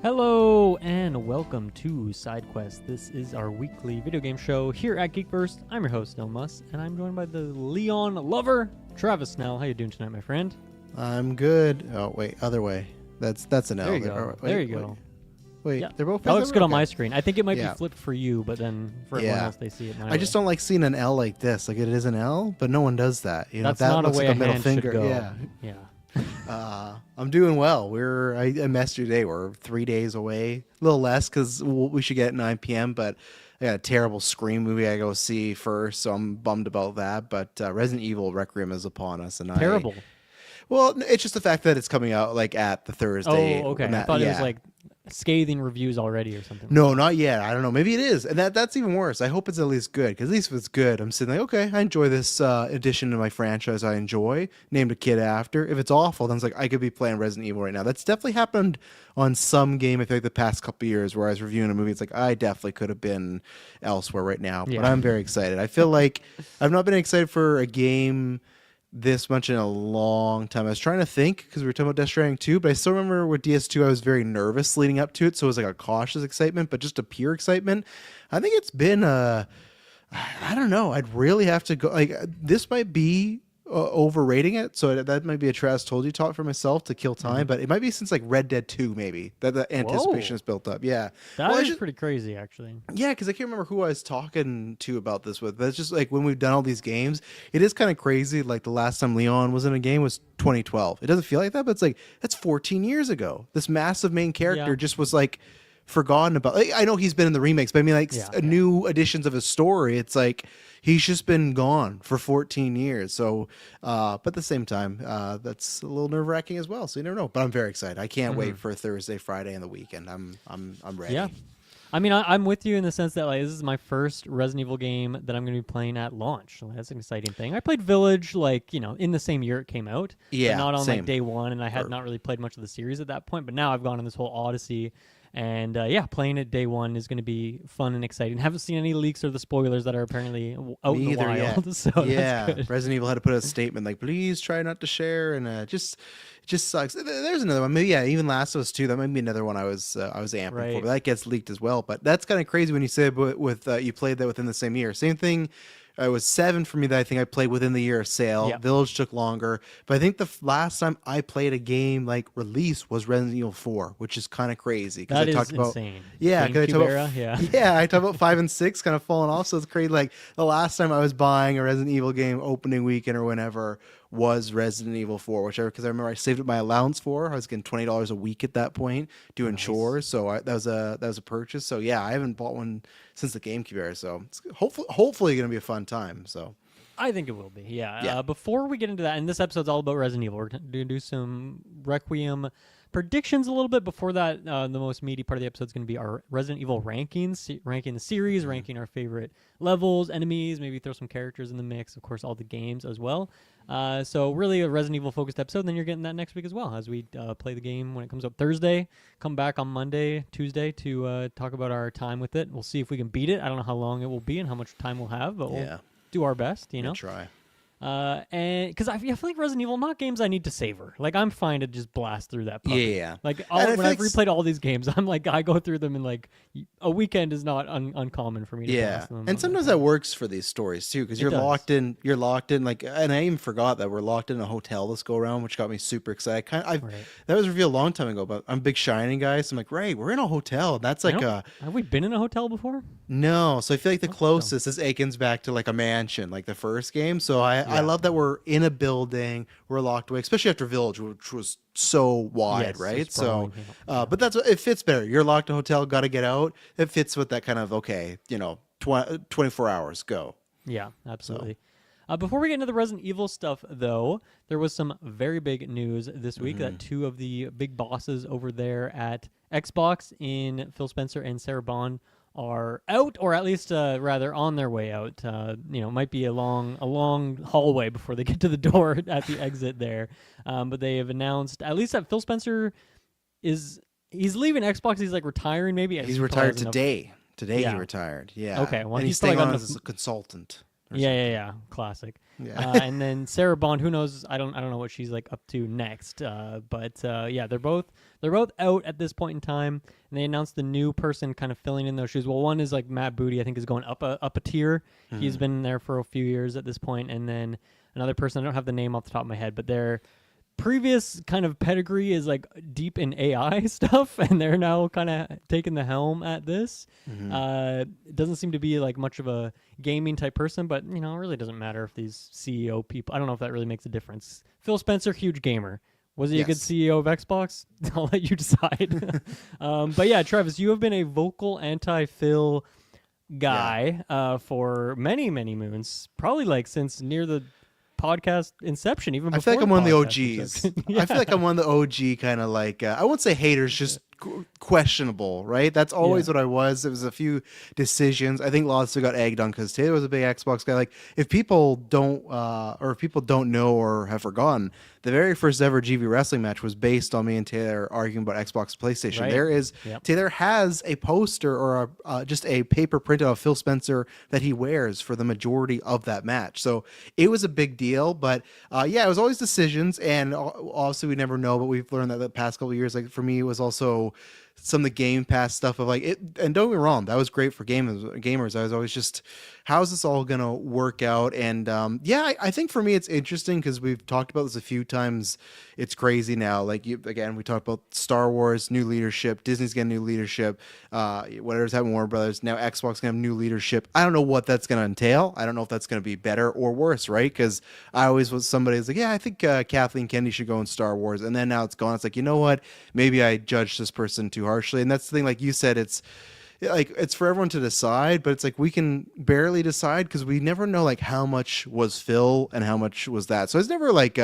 Hello and welcome to Sidequest. This is our weekly video game show here at Geekverse. I'm your host, Elmus, and I'm joined by the Leon lover, Travis Snell. How you doing tonight, my friend? I'm good. Oh wait, other way. That's an L. There you go. There you go. Wait, Yeah. they're both. That looks good on okay. my screen. I think it might be flipped for you, but then for everyone else, they see it. I just don't like seeing an L like this. Like it is an L, but no one does that. You know, That's that not looks a way like a middle hand finger. should go. Yeah. Yeah. I'm doing well. I messaged you today. We're 3 days away, a little less because we should get at 9 p.m. But I got a terrible Scream movie I go see first, so I'm bummed about that. But Resident Evil Requiem is upon us, and Terrible. Well, it's just the fact that it's coming out like at the Thursday. Oh, okay. I thought it was like scathing reviews already or something. No, not yet. I don't know. Maybe it is, and that's even worse. I hope it's at least good, because at least if it's good, I'm sitting like, okay, I enjoy this addition to my franchise. I enjoy, named a kid after. If it's awful, then it's like I could be playing Resident Evil right now. That's definitely happened on some game. I feel like the past couple of years where I was reviewing a movie, it's like I definitely could have been elsewhere right now. Yeah. But I'm very excited. I feel like I've not been excited for a game this much in a long time. I was trying to think because we were talking about Death Stranding 2, but I still remember with DS2 I was very nervous leading up to it, so it was like a cautious excitement, but just a pure excitement. I think it's been I don't know. I'd really have to go. Like this might be overrating it, so that might be a Travis told you talk for myself to kill time, but it might be since like Red Dead 2 maybe that the anticipation is built up. Yeah, That is pretty crazy, actually. yeah, because I can't remember who I was talking to about this with. But it's just like when we've done all these games, it is kind of crazy. Like the last time Leon was in a game was 2012. It doesn't feel like that, but it's like that's 14 years ago. This massive main character just was like forgotten about. Like, I know he's been in the remakes, but I mean like new editions of his story. It's like he's just been gone for 14 years. So, but at the same time, that's a little nerve wracking as well. So you never know. But I'm very excited. I can't wait for Thursday, Friday, and the weekend. I'm ready. Yeah. I mean, I'm with you in the sense that like this is my first Resident Evil game that I'm going to be playing at launch. So that's an exciting thing. I played Village like, in the same year it came out. Yeah, but not on same. like day one, and I had not really played much of the series at that point. But now I've gone on this whole Odyssey. And playing it day one is going to be fun and exciting. Haven't seen any leaks or the spoilers that are apparently out in the wild. So yeah, that's good. Resident Evil had to put a statement like, "Please try not to share," and it just sucks. There's another one. Maybe even Last of Us 2. That might be another one I was amping for, but that gets leaked as well. But that's kind of crazy when you say with you played that within the same year. Same thing. It was 7 for me that I think I played within the year of sale. Yep. Village took longer. But I think the last time I played a game like release was Resident Evil 4, which is kind of crazy. That is talked about, insane. Yeah. I talk era, I talk about 5 and 6 kind of falling off. So it's crazy. Like the last time I was buying a Resident Evil game opening weekend or whenever was Resident Evil 4, because I remember I saved up my allowance for. I was getting $20 a week at that point doing chores. So that was a purchase. So yeah, I haven't bought one since the GameCube era. So it's hopefully going to be a fun time. So I think it will be. Yeah. Before we get into that, and this episode's all about Resident Evil, we're going to do some Requiem predictions a little bit. Before that, the most meaty part of the episode is going to be our Resident Evil rankings, ranking the series, ranking our favorite levels, enemies, maybe throw some characters in the mix, of course, all the games as well. So really a Resident Evil focused episode, and then you're getting that next week as well as we play the game when it comes up Thursday. Come back on Monday, Tuesday to talk about our time with it. We'll see if we can beat it. I don't know how long it will be and how much time we'll have, but we'll do our best, We'll try. And because I feel like Resident Evil, not games I need to savor. Like I'm fine to just blast through that puppy. Yeah. Like when I've replayed all these games, I'm like I go through them in like a weekend is not uncommon for me to blast them. And sometimes that works for these stories too, because you're locked in like, and I even forgot that we're locked in a hotel this go around, which got me super excited. That was revealed a long time ago, but I'm a big Shining guy, so I'm like, right, we're in a hotel. That's like have we been in a hotel before? No, so I feel like the closest is Aikens back to like a mansion, like the first game. So I love that we're in a building, we're locked away, especially after Village, which was so wide, right? So, but it fits better. You're locked in a hotel, got to get out. It fits with that kind of 24 hours go. Yeah, absolutely. Before we get into the Resident Evil stuff, though, there was some very big news this week that two of the big bosses over there at Xbox in Phil Spencer and Sarah Bond are out, or at least rather on their way out. Might be a long hallway before they get to the door at the exit there. But they have announced, at least that Phil Spencer he's leaving Xbox. He's like retiring maybe. He's retired today. Today he retired. Yeah. Okay. Well, and he's staying on as a consultant. Yeah. Classic. And then Sarah Bond, who knows? I don't know what she's like up to next. But yeah, they're both out at this point in time, and they announced the new person kind of filling in those shoes. Well, one is like Matt Booty, I think, is going up a tier. He's been there for a few years at this point, and then another person, I don't have the name off the top of my head, but their previous kind of pedigree is like deep in AI stuff, and they're now kind of taking the helm at this. It doesn't seem to be like much of a gaming type person, but it really doesn't matter if these CEO people, I don't know if that really makes a difference. Phil Spencer, huge gamer. Was he a good CEO of Xbox? I'll let you decide. But yeah, Travis, you have been a vocal anti-Phil guy for many, many moons, probably like since near the podcast inception, even before. I feel like I'm one of the OGs. I feel like I'm one of the OG kind of like, I won't say haters, just questionable, right? That's always what I was. It was a few decisions. I think lots of got egged on because Taylor was a big Xbox guy. Like, if people don't know or have forgotten, the very first ever GV wrestling match was based on me and Taylor arguing about Xbox and PlayStation. Right. Taylor has a poster or just a paper printout of Phil Spencer that he wears for the majority of that match. So it was a big deal. But it was always decisions, and obviously we never know. But we've learned that the past couple of years, like for me, it was also some of the Game Pass stuff of like it. And don't get me wrong, that was great for gamers. I was always just, how's this all gonna work out? And I think for me it's interesting because we've talked about this a few times. It's crazy now. Like we talked about Star Wars, new leadership. Disney's getting new leadership. Whatever's happening, Warner Brothers. Now Xbox gonna have new leadership. I don't know what that's gonna entail. I don't know if that's gonna be better or worse, right? Because I always was somebody who's like, I think Kathleen Kennedy should go in Star Wars, and then now it's gone. It's like, you know what? Maybe I judged this person too harshly, and that's the thing. Like you said, it's for everyone to decide, but it's like we can barely decide because we never know like how much was Phil and how much was that. So it's never like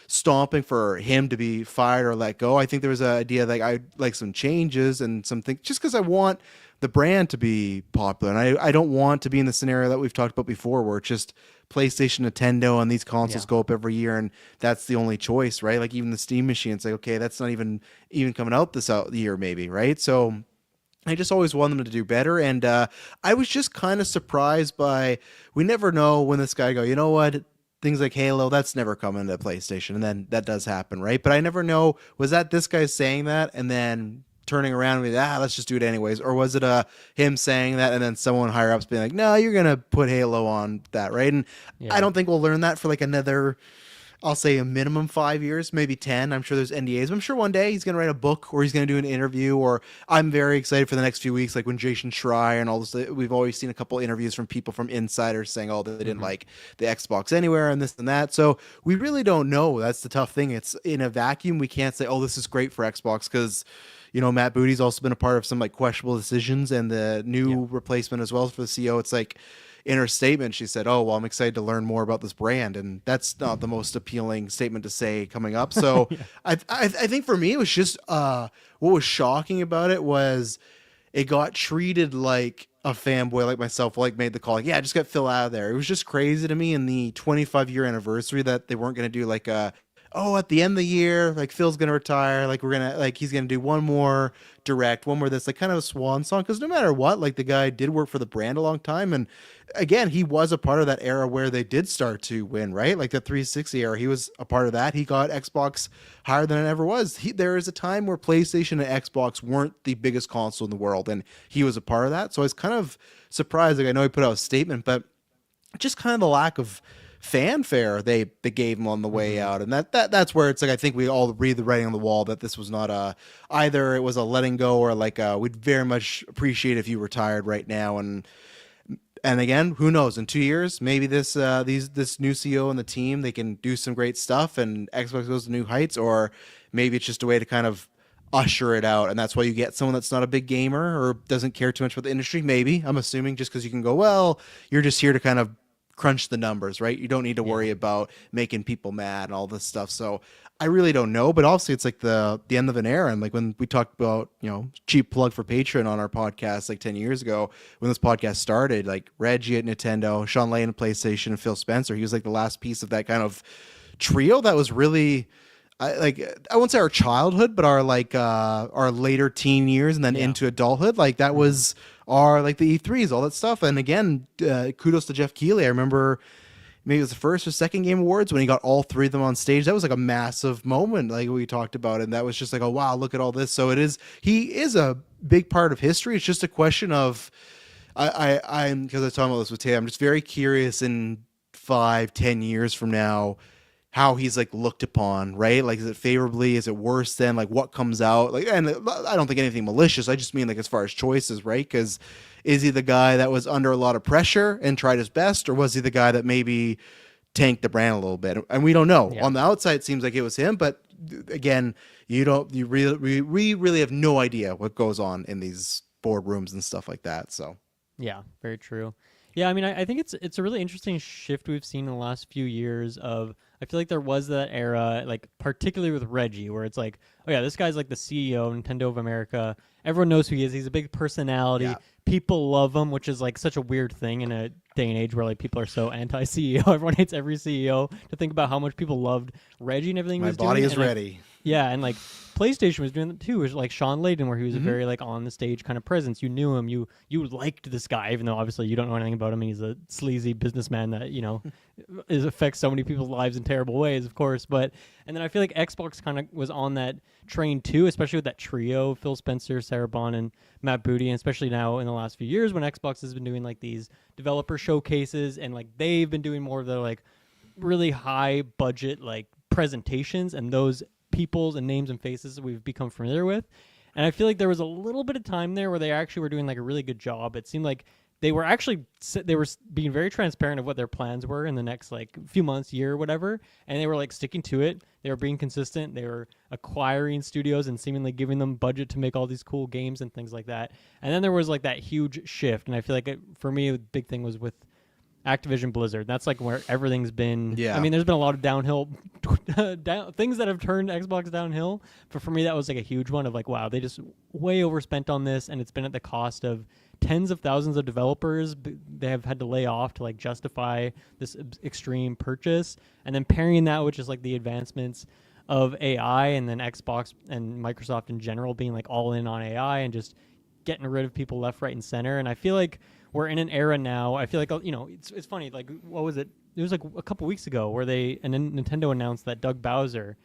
stomping for him to be fired or let go. I think there was an idea that I like some changes and something just because I want the brand to be popular, and I don't want to be in the scenario that we've talked about before where it's just PlayStation, Nintendo, and these consoles go up every year, and that's the only choice, right? Like even the Steam machine, it's like, okay, that's not even coming out this year, maybe, right? So I just always want them to do better, and I was just kind of surprised by, we never know when this guy go, you know what, things like Halo, that's never coming to PlayStation, and then that does happen, right? But I never know, was that this guy saying that and then turning around and be let's just do it anyways, or was it him saying that and then someone higher up's being like, no, you're gonna put Halo on that, right? And I don't think we'll learn that for like another, I'll say a minimum 5 years, maybe 10. I'm sure there's NDAs, but I'm sure one day he's going to write a book or he's going to do an interview, or I'm very excited for the next few weeks, like when Jason Schreier and all this, we've always seen a couple interviews from people from insiders saying, they didn't like the Xbox Anywhere and this and that. So we really don't know. That's the tough thing. It's in a vacuum. We can't say, this is great for Xbox because, Matt Booty's also been a part of some like questionable decisions, and the new replacement as well for the CEO. It's like, in her statement, she said, I'm excited to learn more about this brand. And that's not the most appealing statement to say coming up. So I think for me, it was just what was shocking about it was it got treated like a fanboy like myself, like made the call, just get Phil out of there. It was just crazy to me in the 25-year anniversary that they weren't going to do like at the end of the year, like Phil's going to retire. Like he's going to do one more direct, one more this, like kind of a swan song. Cause no matter what, like the guy did work for the brand a long time. And again, he was a part of that era where they did start to win, right? Like the 360 era, he was a part of that. He got Xbox higher than it ever was. There is a time where PlayStation and Xbox weren't the biggest console in the world, and he was a part of that. So I was kind of surprised. Like I know he put out a statement, but just kind of the lack of fanfare they gave him on the way out, and that's where it's like I think we all read the writing on the wall that this was not either it was a letting go or like we'd very much appreciate if you retired right now. And again, who knows, in 2 years maybe this new CEO and the team, they can do some great stuff and Xbox goes to new heights, or maybe it's just a way to kind of usher it out, and that's why you get someone that's not a big gamer or doesn't care too much about the industry, maybe, I'm assuming, just because you can go, you're just here to kind of crunch the numbers, right? You don't need to worry about making people mad and all this stuff. So I really don't know, but obviously it's like the end of an era. And like when we talked about, cheap plug for Patreon on our podcast like 10 years ago, when this podcast started, like Reggie at Nintendo, Sean Lane at PlayStation, and Phil Spencer, he was like the last piece of that kind of trio that was really I won't say our childhood, but our our later teen years and then into adulthood. Like that was our like the E3s, all that stuff. And again, kudos to Jeff Keighley. I remember maybe it was the first or second Game Awards when he got all three of them on stage. That was like a massive moment, like we talked about, and that was just like, oh wow, look at all this. So he is a big part of history. It's just a question of, I'm because I was talking about this with Tay. I'm just very curious in 5-10 years from now how he's like looked upon, right? Like, is it favorably? Is it worse than like what comes out? Like, and I don't think anything malicious. I just mean like as far as choices, right? Because is he the guy that was under a lot of pressure and tried his best, or was he the guy that maybe tanked the brand a little bit? And we don't know. Yeah. On the outside, it seems like it was him, but again, we really have no idea what goes on in these boardrooms and stuff like that. So Yeah, very true. Yeah, I mean, I think it's a really interesting shift we've seen in the last few years of, I feel like there was that era, like particularly with Reggie, where it's like, oh yeah, this guy's like the CEO of Nintendo of America. Everyone knows who he is. He's a big personality. Yeah. People love him, which is like such a weird thing in a day and age where like people are so anti-CEO. Everyone hates every CEO. To think about how much people loved Reggie and everything he my was body doing. is And, like, ready. yeah, and like PlayStation was doing that too. It was like Sean Layden, where he was a very like on the stage kind of presence. You knew him. You liked this guy, even though obviously you don't know anything about him. He's a sleazy businessman that affects so many people's lives in terrible ways, of course. But and then I feel like Xbox kind of was on that train too, especially with that trio: Phil Spencer, Sarah Bond, and Matt Booty. And especially now in the last few years when Xbox has been doing like these developer showcases, and like they've been doing more of their like really high budget like presentations, and those peoples and names and faces that we've become familiar with. And I feel like there was a little bit of time there where they actually were doing like a really good job. It seemed like they were being very transparent of what their plans were in the next like few months, year, whatever, and they were like sticking to it. They were being consistent. They were acquiring studios and seemingly giving them budget to make all these cool games and things like that. And then there was like that huge shift, and I feel like for me the big thing was with Activision Blizzard. That's like where everything's been. Yeah. I mean, there's been a lot of downhill things that have turned Xbox downhill, but for me that was like a huge one of like, wow, they just way overspent on this, and it's been at the cost of tens of thousands of developers. They have had to lay off to like justify this extreme purchase, and then pairing that with just like the advancements of AI, and then Xbox and Microsoft in general being like all in on AI and just getting rid of people left, right, and center. And I feel like we're in an era now. I feel like it's funny. Like, what was it? It was like a couple weeks ago where Nintendo announced that Doug Bowser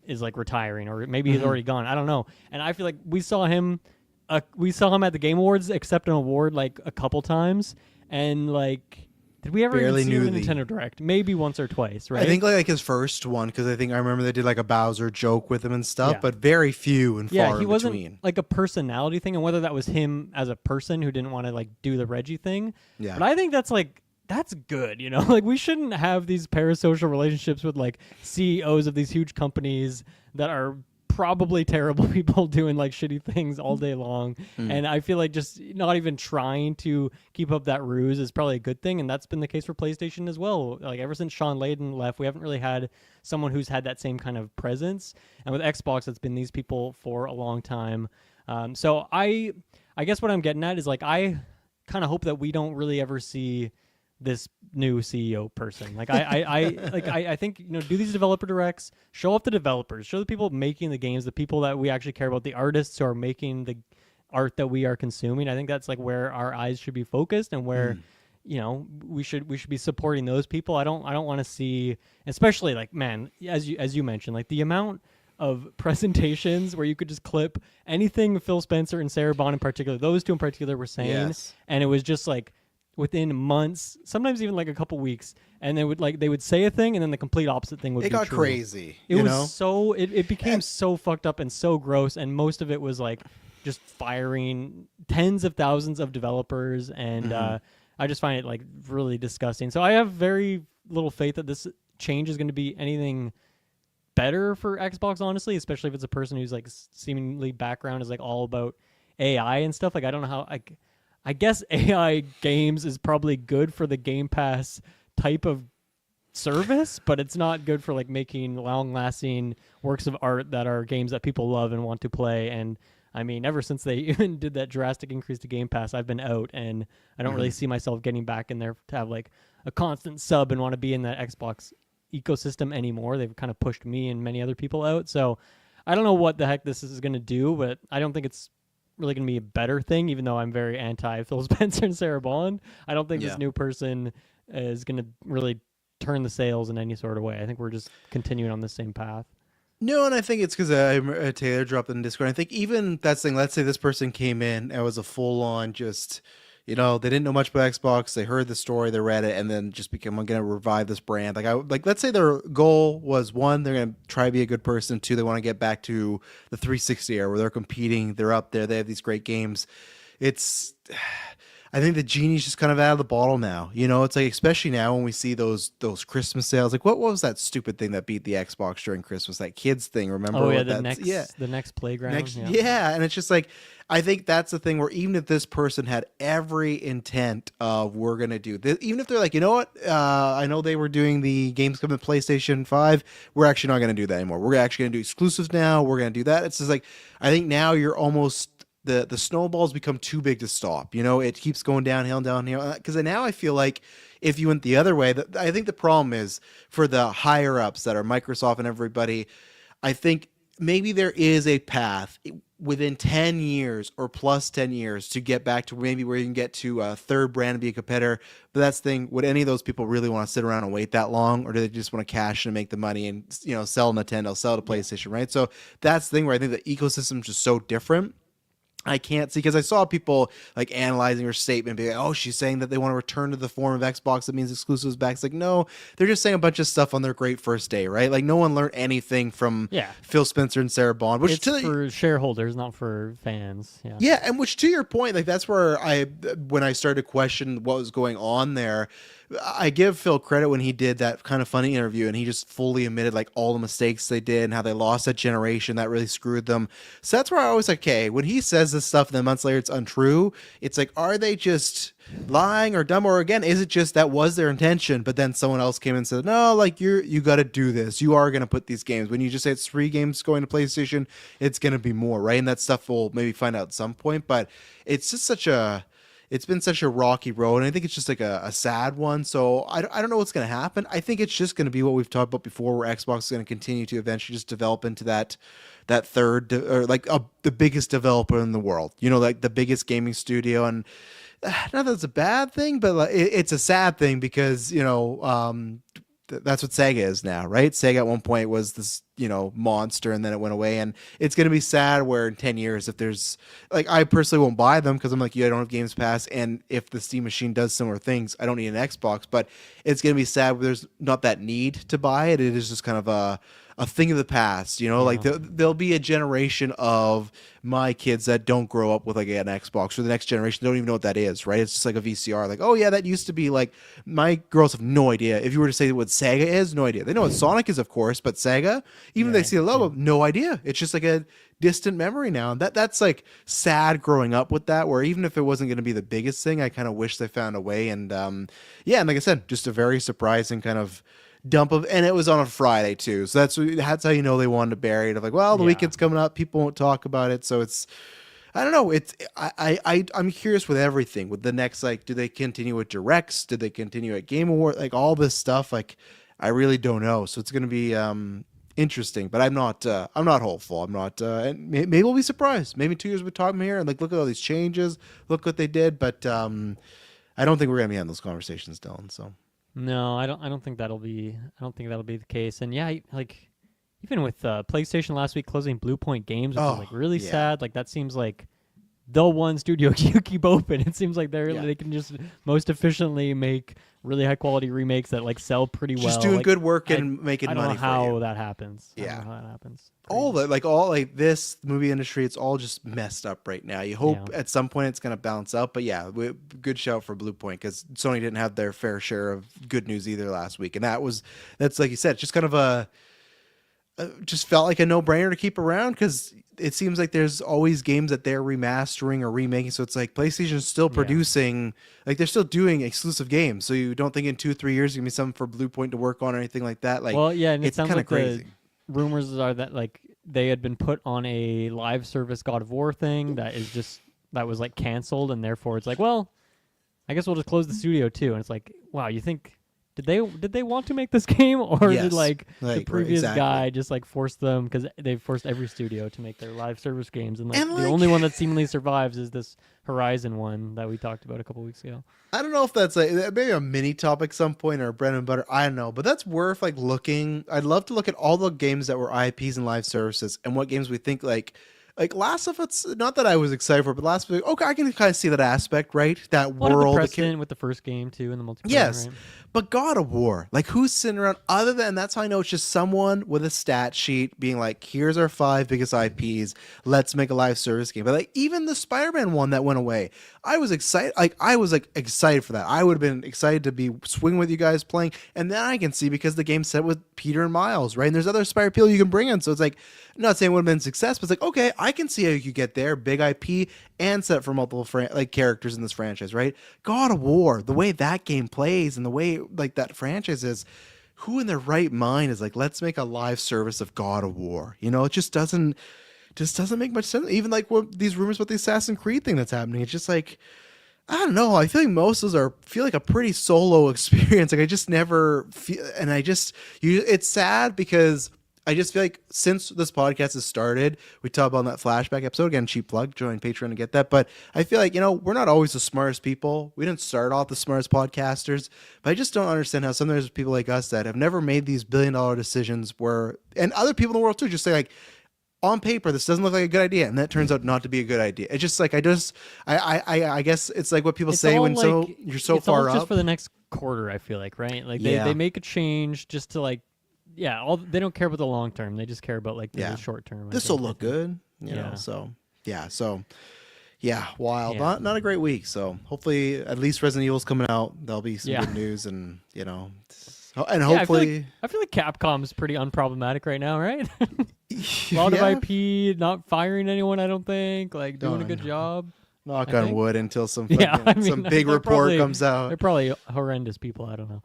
is like retiring, or maybe he's already gone. I don't know. And I feel like we saw him at the Game Awards accept an award like a couple times, and like, did we ever Barely even see him knew in Nintendo Direct? Maybe once or twice, right? I think like his first one, because I think I remember they did like a Bowser joke with him and stuff, Yeah. but very few and far he in wasn't between. like a personality thing, and whether that was him as a person who didn't want to like do the Reggie thing. Yeah. But I think that's good, like we shouldn't have these parasocial relationships with like CEOs of these huge companies that are probably terrible people doing like shitty things all day long. And I feel like just not even trying to keep up that ruse is probably a good thing, and that's been the case for PlayStation as well. Like ever since Sean Layden left, we haven't really had someone who's had that same kind of presence, and with Xbox it's been these people for a long time. So I guess what I'm getting at is like, I kind of hope that we don't really ever see this new CEO person. Like I think, do these developer directs, show off the developers, show the people making the games, the people that we actually care about, the artists who are making the art that we are consuming. I think that's like where our eyes should be focused, and where we should be supporting those people. I don't want to see, especially like, man, as you mentioned, like the amount of presentations where you could just clip anything Phil Spencer and Sarah Bond in particular, those two in particular, were saying, Yes. and it was just like within months, sometimes even like a couple weeks, and they would say a thing, and then the complete opposite thing would be It got true. crazy. It was so it became so fucked up and so gross, and most of it was like just firing tens of thousands of developers, and I just find it like really disgusting. So I have very little faith that this change is going to be anything better for Xbox, honestly, especially if it's a person who's like seemingly background is like all about AI and stuff. Like, I don't know how I guess AI games is probably good for the Game Pass type of service, but it's not good for like making long-lasting works of art that are games that people love and want to play. And I mean, ever since they even did that drastic increase to Game Pass, I've been out, and I don't really see myself getting back in there to have like a constant sub and want to be in that Xbox ecosystem anymore. They've kind of pushed me and many other people out. So I don't know what the heck this is going to do, but I don't think it's really going to be a better thing, even though I'm very anti Phil Spencer and Sarah Bond. I don't think this new person is going to really turn the sales in any sort of way. I think we're just continuing on the same path. No, and I think it's because Taylor dropped in Discord. I think even that thing, let's say this person came in and was a full on just, they didn't know much about Xbox. They heard the story, they read it, and then just became, I'm going to revive this brand. Let's say their goal was one, they're going to try to be a good person. Two, they want to get back to the 360 era where they're competing. They're up there. They have these great games. I think the genie's just kind of out of the bottle now. It's like, especially now when we see those Christmas sales. Like, what was that stupid thing that beat the Xbox during Christmas? That kids thing, remember? Oh, yeah, the next playground. Yeah, and it's just like, I think that's the thing where even if this person had every intent of we're going to do this, even if they're like, you know what, I know they were doing the games coming to PlayStation 5, we're actually not going to do that anymore. We're actually going to do exclusives now. We're going to do that. It's just like, I think now you're almost... The snowball's become too big to stop. It keeps going downhill and downhill. Because now I feel like if you went the other way, I think the problem is for the higher ups that are Microsoft and everybody, I think maybe there is a path within 10 years or plus 10 years to get back to maybe where you can get to a third brand and be a competitor. But that's the thing. Would any of those people really want to sit around and wait that long? Or do they just want to cash and make the money and, sell Nintendo, sell to PlayStation, right? So that's the thing where I think the ecosystem is just so different. I can't see, because I saw people like analyzing her statement, being like, oh, she's saying that they want to return to the form of Xbox that means exclusives back. It's like, no, they're just saying a bunch of stuff on their great first day, right? Like, no one learned anything from Phil Spencer and Sarah Bond, which it's for shareholders, not for fans. Yeah, and which, to your point, like, that's where when I started to question what was going on there, I give Phil credit when he did that kind of funny interview and he just fully admitted like all the mistakes they did and how they lost that generation that really screwed them. So that's where I was like, okay, when he says this stuff and then months later it's untrue, it's like, are they just lying or dumb? Or again, is it just that was their intention, but then someone else came and said, no, like you got to do this. You are going to put these games. When you just say it's 3 games going to PlayStation, it's going to be more, right? And that stuff we'll maybe find out at some point, but it's just it's been such a rocky road, and I think it's just like a sad one. So I don't know what's going to happen. I think it's just going to be what we've talked about before, where Xbox is going to continue to eventually just develop into that third, or like the biggest developer in the world, like the biggest gaming studio. And not that it's a bad thing, but it's a sad thing because, that's what Sega is now, right? Sega at one point was this, monster, and then it went away. And it's going to be sad where in 10 years, if there's like, I personally won't buy them because I'm like, I don't have Games Pass. And if the Steam machine does similar things, I don't need an Xbox, but it's going to be sad where there's not that need to buy it. It is just kind of a thing of the past, like there'll be a generation of my kids that don't grow up with like an Xbox, or the next generation don't even know what that is, right? It's just like a VCR, like, oh yeah, that used to be like, my girls have no idea. If you were to say what Sega is, no idea. They know what Sonic is, of course, but Sega, even if they see the logo, no idea. It's just like a distant memory now. And that's like sad growing up with that, where even if it wasn't going to be the biggest thing, I kind of wish they found a way. And and like I said, just a very surprising kind of dump of, and it was on a Friday too, so that's how they wanted to bury it. Of like, well, the weekend's coming up, people won't talk about it, so it's, I don't know. It's I'm curious with everything. With the next, like, do they continue with directs? Do they continue at Game Award? Like all this stuff, like I really don't know. So it's going to be interesting, but I'm not hopeful. I'm not, and maybe we'll be surprised. Maybe 2 years we'll talk here and like, look at all these changes, look what they did. But I don't think we're going to be having those conversations, Dylan. So. No, I don't think that'll be the case. And yeah, like even with PlayStation last week closing Blue Point Games, which is like really sad. Like that seems like the one studio you keep open. It seems like they can just most efficiently make really high quality remakes that like sell pretty well. Just doing good work and making money. I don't know how that happens. Yeah, I don't know how that happens. All this movie industry, it's all just messed up right now. You hope at some point it's going to balance out. But yeah, good shout for Blue Point, because Sony didn't have their fair share of good news either last week, and that's like you said, just kind of just felt like a no-brainer to keep around, because it seems like there's always games that they're remastering or remaking. So it's like PlayStation's still producing, like they're still doing exclusive games. So you don't think in 2-3 years gonna be something for Blue Point to work on or anything like that. Like, well, yeah, and it's sounds kind of like crazy. Rumors are that like they had been put on a live service God of War thing that was like canceled, and therefore it's like, well, I guess we'll just close the studio too. And it's like, wow, you think did they want to make this game, or Yes. did like the previous exactly. guy just like force them, because they've forced every studio to make their live service games, and And, the like- only one that seemingly survives is this Horizon one that we talked about a couple weeks ago. I don't know if that's maybe a mini topic some point or bread and butter. I don't know, but that's worth like looking. I'd love to look at all the games that were IPs and live services and what games we think like Last of Us. Not that I was excited for, but Last of Us. Okay, I can kind of see that aspect, right? That What world. the precedent with the first game too, and the multiplayer. Yes, right? but God of War, like who's sitting around other than that's how I know it's just someone with a stat sheet being like, here's our 5 biggest IPs, let's make a live service game. But like even the Spider-Man one that went away, I was excited. I was excited for that. I would have been excited to be swinging with you guys playing, and then I can see because the game's set with Peter and Miles, right? And there's other Spider people you can bring in, so it's like I'm not saying it would have been a success, but it's like okay, I can see how you could get there, big IP and set for multiple characters in this franchise, right? God of War, the way that game plays and the way like that franchise is, who in their right mind is like, let's make a live service of God of War? You know, it just doesn't make much sense. Even like what these rumors about the Assassin's Creed thing that's happening, it's just like I don't know. I feel like most of those feel like a pretty solo experience. Like I just never feel, and it's sad because I just feel like since this podcast has started, we talked about that flashback episode again, cheap plug, join Patreon to get that. But I feel like, we're not always the smartest people. We didn't start off the smartest podcasters, but I just don't understand how sometimes there's people like us that have never made these billion-dollar decisions and other people in the world too, just say like, on paper, this doesn't look like a good idea, and that turns out not to be a good idea. It's just like I guess it's like what people say when you're so it's far all just up for the next quarter. I feel like, right? Like they make a change just to like, they don't care about the long term. They just care about like the short term. This will look good, you know. So wild. Yeah. Not a great week. So hopefully, at least Resident Evil's coming out. There'll be some good news, and hopefully, I feel like Capcom is pretty unproblematic right now, right? A lot of IP, not firing anyone. I don't think like doing a good job. Knock on wood until some some big report comes out. They're probably horrendous people. I don't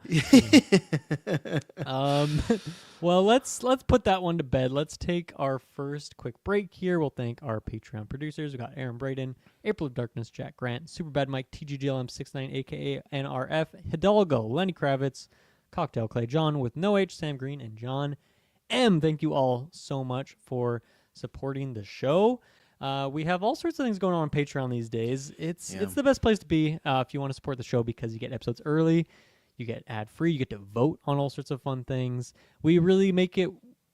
know. Well, let's put that one to bed. Let's take our first quick break here. We'll thank our Patreon producers. We got Aaron Braden, April of Darkness, Jack Grant, Superbad Mike, TGGLM69, aka NRF, Hidalgo, Lenny Kravitz, Cocktail Clay, John with no H, Sam Green, and John M. Thank you all so much for supporting the show. We have all sorts of things going on Patreon these days. It's the best place to be if you want to support the show because you get episodes early, you get ad-free, you get to vote on all sorts of fun things. We really make it,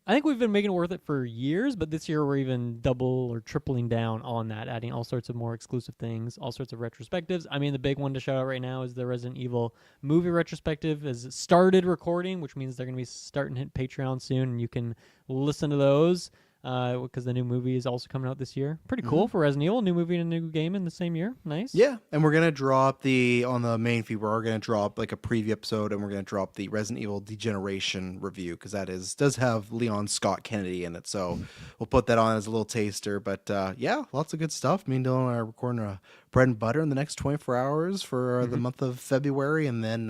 I think we've been making it worth it for years, but this year we're even double or tripling down on that, adding all sorts of more exclusive things, all sorts of retrospectives. I mean, the big one to shout out right now is the Resident Evil movie retrospective has started recording, which means they're going to be starting to hit Patreon soon, and you can listen to those. Because the new movie is also coming out this year. Pretty cool for Resident Evil, new movie and a new game in the same year. Nice. Yeah, and we're gonna drop on the main feed. We're gonna drop like a preview episode, and we're gonna drop the Resident Evil Degeneration review because that does have Leon Scott Kennedy in it. So we'll put that on as a little taster. But lots of good stuff. Me and Dylan are recording a bread and butter in the next 24 hours for the month of February, and then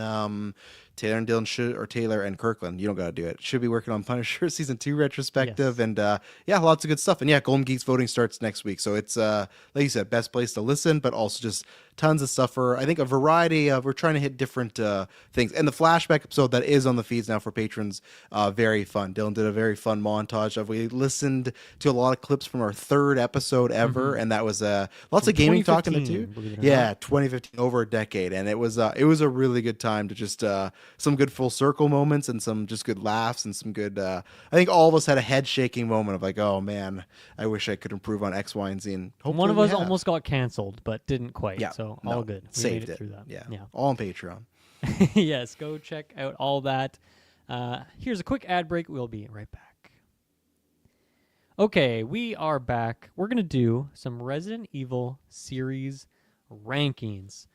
Taylor and Dylan Taylor and Kirkland, you don't got to do it, should be working on Punisher season 2 retrospective. And lots of good stuff. And Golden Geeks voting starts next week, so it's like you said, best place to listen, but also just tons of stuff for, I think, a variety of, we're trying to hit different things. And the flashback episode that is on the feeds now for patrons, very fun. Dylan did a very fun montage of, we listened to a lot of clips from our 3rd episode ever, and that was lots of gaming talk in it too. 2015, over a decade, and it was a really good time to just some good full circle moments and some just good laughs and some good I think all of us had a head shaking moment of like, oh man, I wish I could improve on X, Y, and Z. And one of us almost got canceled but didn't quite. So all good. We saved made it through that. Yeah. All on Patreon. Yes, go check out all that. Here's a quick ad break. We'll be right back. Okay, we are back. We're going to do some Resident Evil series rankings.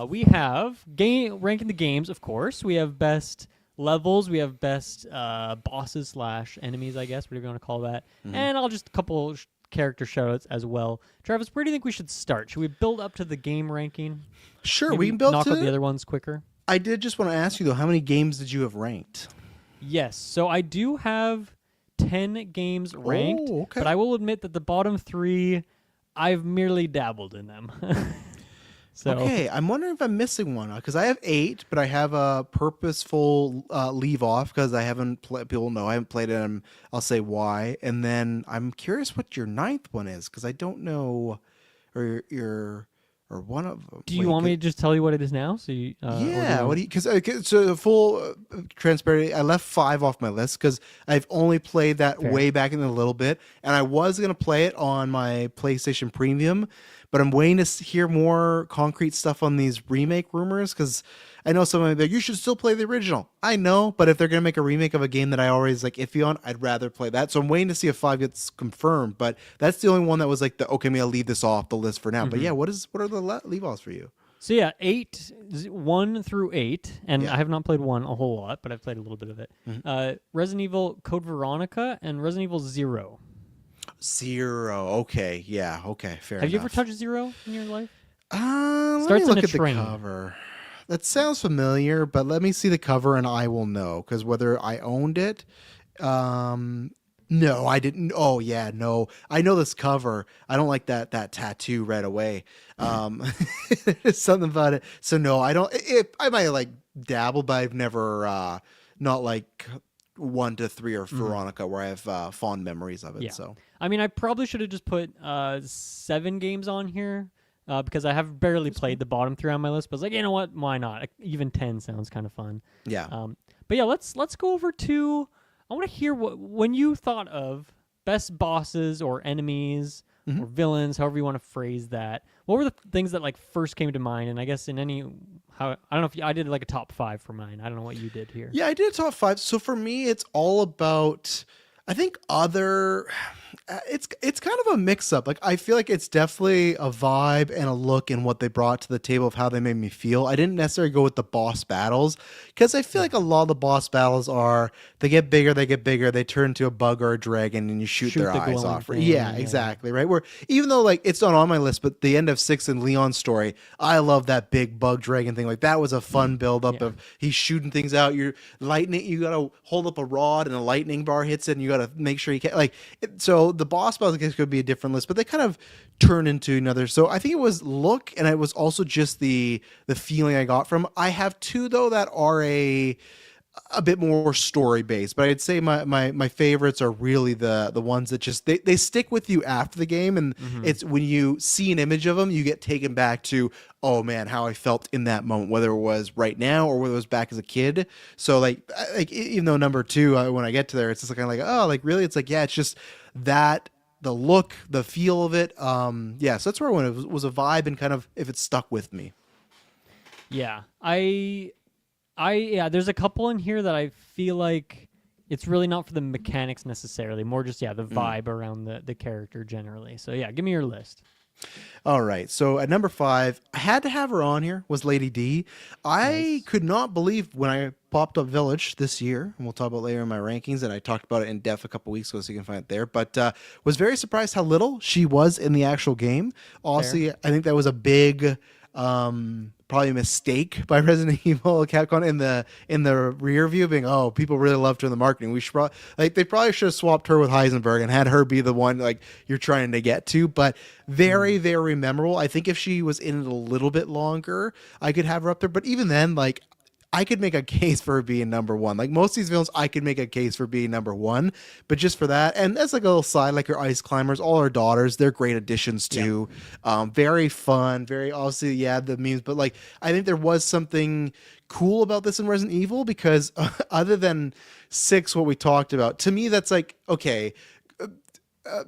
We have ranking the games, of course. We have best levels. We have best bosses / enemies, I guess, whatever you want to call that. And I'll just a couple character shoutouts as well. Travis, where do you think we should start? Should we build up to the game ranking? Sure, Maybe we can build knock out the other ones quicker. I did just want to ask you though, how many games did you have ranked? Yes, so I do have 10 games ranked, but I will admit that the bottom 3, I've merely dabbled in them. So Okay, I'm wondering if I'm missing one because I have 8, but I have a purposeful leave off because I haven't played. People know I haven't played it. And I'll say why, and then I'm curious what your ninth one is because I don't know, or your or one of them. do you want me to just tell you what it is now? So you, Yeah, what do you? Because so full transparency, I left 5 off my list because I've only played that Fair. way back in a little bit, and I was gonna play it on my PlayStation Premium, but I'm waiting to hear more concrete stuff on these remake rumors because I know someone might be like, you should still play the original. I know, but if they're gonna make a remake of a game that I always like iffy on, I'd rather play that. So I'm waiting to see if 5 gets confirmed, but that's the only one that was like the okay, maybe I'll leave this off the list for now. But yeah, what are the leave offs for you? So yeah, 1 through 8, and Yeah. I have not played 1 a whole lot, but I've played a little bit of it. Resident Evil Code Veronica and Resident Evil 0. 0. Okay, yeah, okay, fair Have you ever enough. touched 0 in your life? Let Starts me in look a at train. the cover. That sounds familiar, but let me see the cover and I will know. Because whether I owned it, no, I didn't. Oh yeah, no, I know this cover. I don't like that tattoo right away. There's something about it. So no, I don't. I might like dabble, but I've never not like 1 to 3 or Veronica where I have fond memories of it. Yeah. So I mean, I probably should have just put 7 games on here because I have barely played the bottom 3 on my list. But I was like, you know what? Why not? Even 10 sounds kind of fun. yeah. But yeah, let's go over to. I want to hear when you thought of best bosses or enemies or villains, however you want to phrase that. What were the things that like first came to mind? And I guess in I don't know if I did like a top 5 for mine. I don't know what you did here. Yeah, I did a top 5. So for me, it's all about. I think it's kind of a mix up. Like I feel like it's definitely a vibe and a look in what they brought to the table of how they made me feel. I didn't necessarily go with the boss battles because I feel like a lot of the boss battles are they get bigger, they turn into a bug or a dragon, and you shoot their the eyes glowing off. thing, Yeah, yeah. exactly. Right. Where even though like it's not on my list, but the end of 6 in Leon's story, I love that big bug dragon thing. Like that was a fun build up of he's shooting things out. You're lightning. You gotta hold up a rod and a lightning bar hits it, and you gotta make sure you can so the boss battles I guess could be a different list, but they kind of turn into another. So I think it was look, and it was also just the feeling I got from. I have 2 though that are a bit more story based, but I'd say my favorites are really the ones that just they stick with you after the game, and it's when you see an image of them, you get taken back to oh man, how I felt in that moment, whether it was right now or whether it was back as a kid. So like even though number 2, when I get to there, it's just kind of like oh like really, it's like yeah, it's just that the look, the feel of it. Yeah, so that's where I went. It was a vibe and kind of if it stuck with me. Yeah, yeah, there's a couple in here that I feel like it's really not for the mechanics necessarily, more just the vibe around the character generally. So yeah, give me your list. All right. So at number 5, I had to have her on here, was Lady D. I could not believe when I popped up Village this year, and we'll talk about later in my rankings, and I talked about it in depth a couple weeks ago, so you can find it there, but was very surprised how little she was in the actual game. Honestly, I think that was a big probably a mistake by Resident Evil Capcom in the rear view, being oh people really loved her in the marketing. We should they probably should have swapped her with Heisenberg and had her be the one like you're trying to get to. But very very memorable. I think if she was in it a little bit longer, I could have her up there. But even then, like I could make a case for her being number 1. Like most of these villains, I could make a case for being number 1. But just for that, and that's like a little side, like her Ice Climbers, all her daughters, they're great additions too. Yeah. Very fun, very obviously, yeah, the memes. But like, I think there was something cool about this in Resident Evil because other than 6, what we talked about, to me, that's like, okay,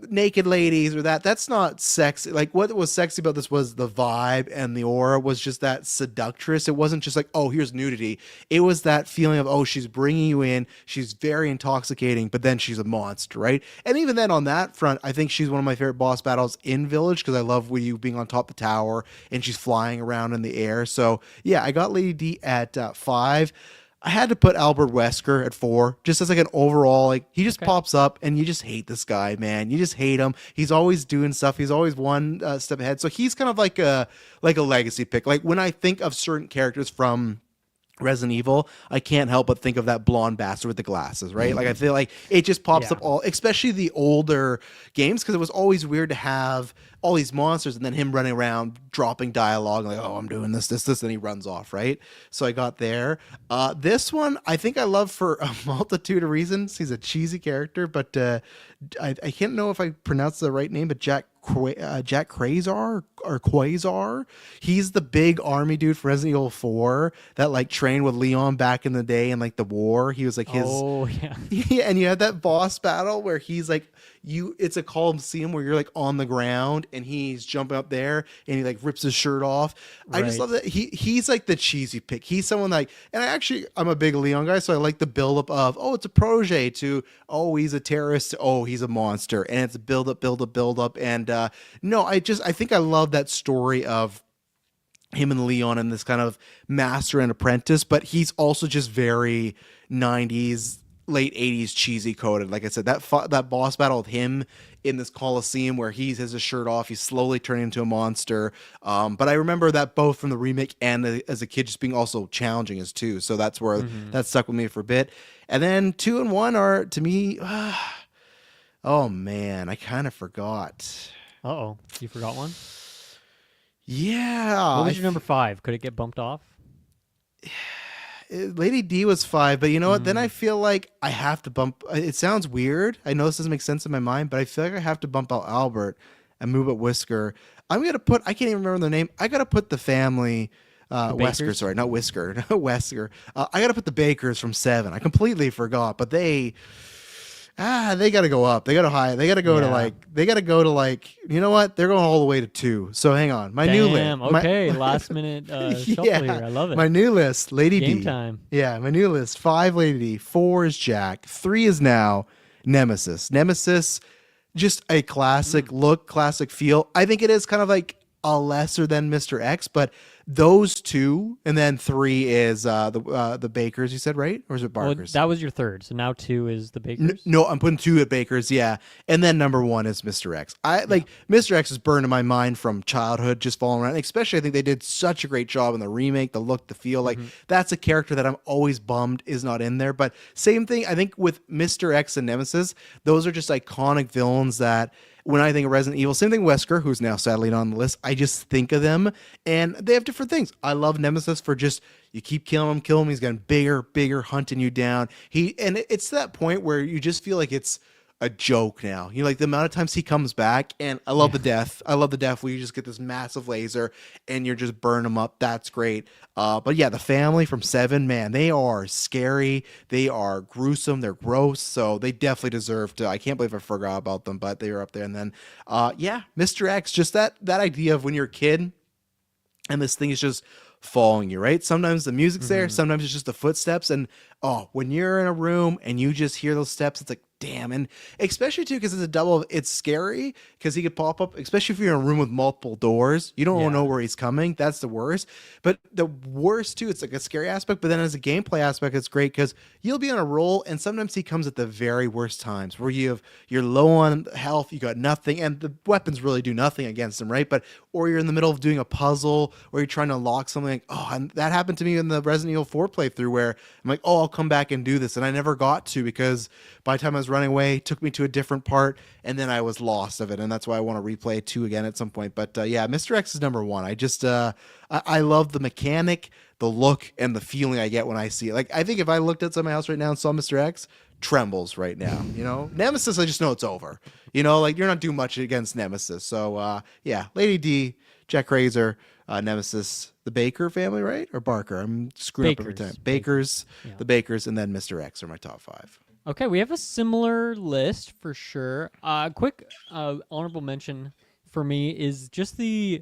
naked ladies or that's not sexy. Like what was sexy about this was the vibe and the aura was just that seductress. It wasn't just like oh here's nudity. It was that feeling of oh she's bringing you in, she's very intoxicating, but then she's a monster, right? And even then on that front, I think she's one of my favorite boss battles in Village because I love with you being on top of the tower and she's flying around in the air. So yeah, I got Lady D at 5. I had to put Albert Wesker at 4, just as like an overall, like he just pops up and you just hate this guy, man. You just hate him. He's always doing stuff. He's always one step ahead. So he's kind of like a legacy pick. Like when I think of certain characters from Resident Evil, I can't help but think of that blonde bastard with the glasses, right? Like I feel like it just pops up all, especially the older games, because it was always weird to have all these monsters and then him running around dropping dialogue like, "Oh, I'm doing this," and he runs off, right? So I got there. This one I think I love for a multitude of reasons. He's a cheesy character, but I can't know if I pronounced the right name, but Jack Quasar or Quasar. He's the big army dude from Resident Evil 4 that like trained with Leon back in the day in like the war. He was like his. Oh yeah. Yeah, and you had that boss battle where he's like it's a Coliseum where you're like on the ground and he's jumping up there and he like rips his shirt off. I just love that he's like the cheesy pick. He's someone like, and I'm a big Leon guy, so I like the build up of, oh, it's a protege, to, oh, he's a terrorist, oh, he's a monster, and it's a build up, and no, I think I love that story of him and Leon and this kind of master and apprentice, but he's also just very 90s, late 80s cheesy coded. Like I said, that boss battle with him in this Coliseum where he has his shirt off, he's slowly turning into a monster. But I remember that both from the remake and as a kid just being also challenging as two. So that's where that stuck with me for a bit. And then 2 and 1 are, to me, oh man, I kind of forgot. Uh-oh, you forgot one? Yeah. What was your number 5? Could it get bumped off? Lady D was 5, but you know what? Then I feel like I have to bump. It sounds weird. I know this doesn't make sense in my mind, but I feel like I have to bump out Albert and move up Whisker. I'm gonna put. I can't even remember their name. I gotta put the family. Wesker, sorry, not Whisker, Wesker. I gotta put the Bakers from 7. I completely forgot, but they gotta go up. They gotta high. They gotta go to like. They gotta go to like. You know what? They're going all the way to 2. So hang on. My new list. Okay, last minute shuffle here. I love it. My new list. Lady Game D. time. Yeah, my new list. 5 Lady D. 4 is Jack. 3 is now Nemesis. Nemesis, just a classic look, classic feel. I think it is kind of like a lesser than Mr. X, but those 2, and then 3 is the Bakers. You said, right, or is it Barkers? That was your 3rd. So now 2 is the Bakers. No, I'm putting 2 at Bakers. Yeah, and then number 1 is Mr. X. Like Mr. X is burned in my mind from childhood, just following around. Especially, I think they did such a great job in the remake, the look, the feel. Like that's a character that I'm always bummed is not in there. But same thing, I think with Mr. X and Nemesis, those are just iconic villains that. When I think of Resident Evil, same thing Wesker, who's now sadly not on the list, I just think of them, and they have different things. I love Nemesis for just, you keep killing him, he's getting bigger, hunting you down. It's to that point where you just feel like it's a joke now. You know, like the amount of times he comes back, and I love the death. I love the death where you just get this massive laser and you're just burn them up. That's great. But yeah, the family from 7, man, they are scary. They are gruesome. They're gross. So they definitely deserve to. I can't believe I forgot about them, but they were up there. And then, yeah, Mr. X, just that idea of when you're a kid and this thing is just following you, right? Sometimes the music's there, sometimes it's just the footsteps, and when you're in a room and you just hear those steps, it's like, damn. And especially too, because it's a double, it's scary because he could pop up, especially if you're in a room with multiple doors. You don't know where he's coming. That's the worst. But the worst too, it's like a scary aspect, but then as a gameplay aspect, it's great because you'll be on a roll, and sometimes he comes at the very worst times where you're low on health, you got nothing, and the weapons really do nothing against him, right? Or you're in the middle of doing a puzzle, or you're trying to unlock something, like, and that happened to me in the Resident Evil 4 playthrough where I'm like, I'll come back and do this, and I never got to because by the time I was running away, it took me to a different part, and then I was lost of it, and that's why I want to replay 2 again at some point. But yeah, Mr. X is number 1. I just I love the mechanic, the look, and the feeling I get when I see it. Like, I think if I looked outside my house right now and saw Mr. X, trembles right now. You know, Nemesis, I just know it's over. You know, like you're not doing much against Nemesis. So yeah, Lady D, Jack Razor, Nemesis, the Baker family, right? Or Barker? I'm screwing up every time. Bakers, the Bakers, and then Mr. X are my top 5. Okay, we have a similar list for sure. Quick honorable mention for me is just the.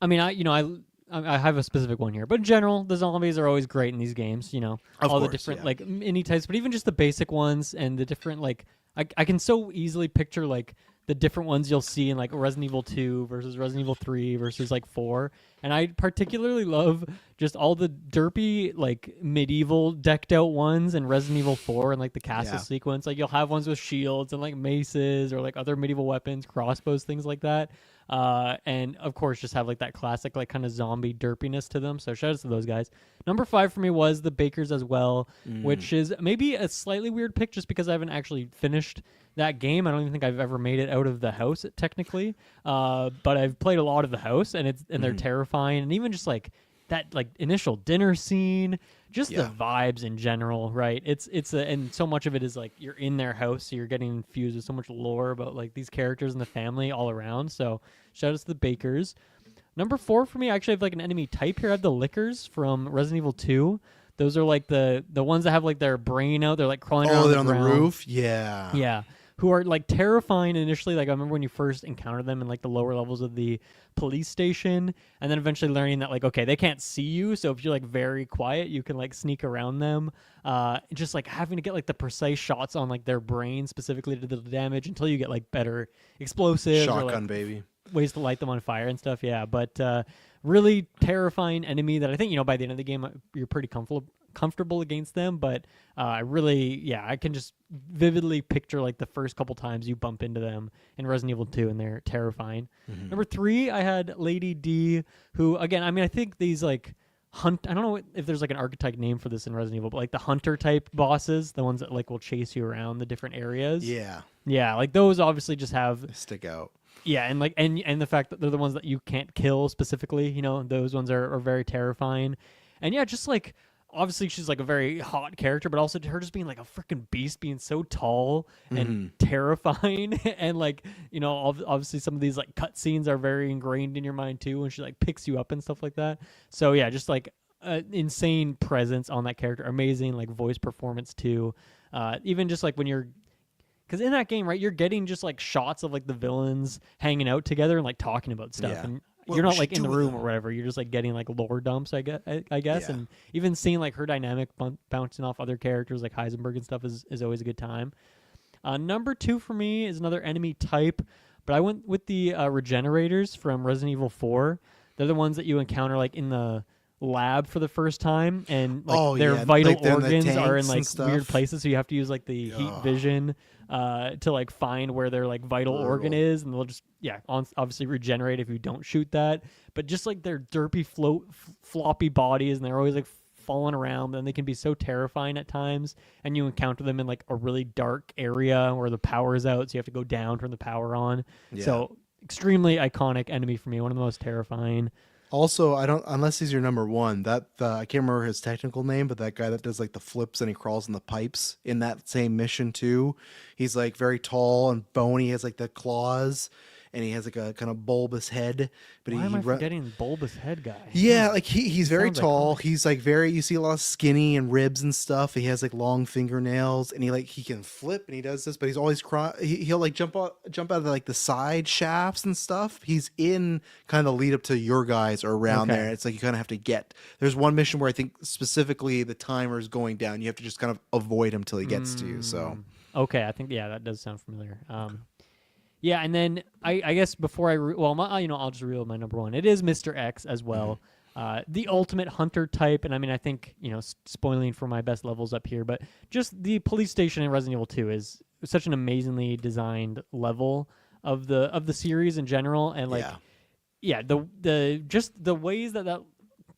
I mean, I have a specific one here, but in general, the zombies are always great in these games. You know, the different like mini types, but even just the basic ones and the different like. I can so easily picture like the different ones you'll see in like Resident Evil 2 versus Resident Evil 3 versus like 4. And I particularly love just all the derpy, like medieval decked out ones in Resident Evil 4 and like the castle sequence. Like you'll have ones with shields and like maces or like other medieval weapons, crossbows, things like that. and of course just have like that classic like kind of zombie derpiness to them. So shout outs to those guys. Number 5 for me was the Bakers as well, which is maybe a slightly weird pick just because I haven't actually finished that game. I don't even think I've ever made it out of the house technically, but I've played a lot of the house, and they're terrifying, and even just like that like initial dinner scene, just the vibes in general, right? And so much of it is like you're in their house, so you're getting infused with so much lore about like these characters and the family all around. So shout out to the Bakers. Number 4 for me, I actually have like an enemy type here. I have the Lickers from Resident Evil 2. Those are like the ones that have like their brain out. They're like crawling around they're the on ground. the roof? Yeah. Yeah. Who are like terrifying initially. Like I remember when you first encounter them in like the lower levels of the police station, and then eventually learning that like, okay, they can't see you. So if you're like very quiet, you can like sneak around them. Just like having to get like the precise shots on like their brain specifically to do the damage until you get like better explosives. Shotgun, or, like, baby. ways to light them on fire and stuff. Yeah. But really terrifying enemy that I think, by the end of the game, you're pretty comfortable against them, but I can just vividly picture like the first couple times you bump into them in Resident Evil 2, and they're terrifying. Number 3, I had Lady D, who again, I mean, I think these like I don't know if there's like an archetype name for this in Resident Evil, but like the hunter type bosses, the ones that like will chase you around the different areas. Yeah, like those obviously just have They stick out. Yeah, and like and the fact that they're the ones that you can't kill specifically, those ones are very terrifying. And yeah, just like obviously she's like a very hot character, but also her just being like a freaking beast, being so tall and terrifying. And like, obviously some of these like cutscenes are very ingrained in your mind too, when she like picks you up and stuff like that. So yeah, just like insane presence on that character. Amazing like voice performance too. Even just like when you're, because in that game, right, you're getting just like shots of like the villains hanging out together and like talking about stuff. Yeah. And What you're we not should like in do the with room them. or whatever. You're just like getting like lore dumps, I guess. Yeah. And even seeing like her dynamic bouncing off other characters like Heisenberg and stuff is always a good time. Number 2 for me is another enemy type, but I went with the Regenerators from Resident Evil 4. They're the ones that you encounter like in the lab for the first time, and like their vital like, they're in the organs are in tanks like and stuff. weird places, so you have to use like the heat vision to like find where their like vital organ is, and they'll just obviously regenerate if you don't shoot that. But just like their derpy floppy bodies, and they're always like falling around, and they can be so terrifying at times. And you encounter them in like a really dark area where the power is out, so you have to go down, turn the power on. So extremely iconic enemy for me, one of the most terrifying. Also, unless he's your number 1, that I can't remember his technical name, but that guy that does like the flips and he crawls in the pipes in that same mission too. He's like very tall and bony. He has like the claws, and he has like a kind of bulbous head. But Why am I forgetting bulbous head guy? Yeah, like he's very Sounds tall. iconic. He's like you see a lot of skinny and ribs and stuff. He has like long fingernails, and he can flip, and he does this, but he's always he'll like jump out of like the side shafts and stuff. He's in kind of the lead up to your guys or around Okay. there. It's like you kind of have to get. There's one mission where I think specifically the timer is going down. You have to just kind of avoid him till he gets to you. So Okay, I think that does sound familiar. Yeah, and then I guess before I'll just reveal my number 1. It is Mr. X as well, the ultimate hunter type. And I mean, I think spoiling for my best levels up here, but just the police station in Resident Evil 2 is such an amazingly designed level of the series in general, and like the just the ways that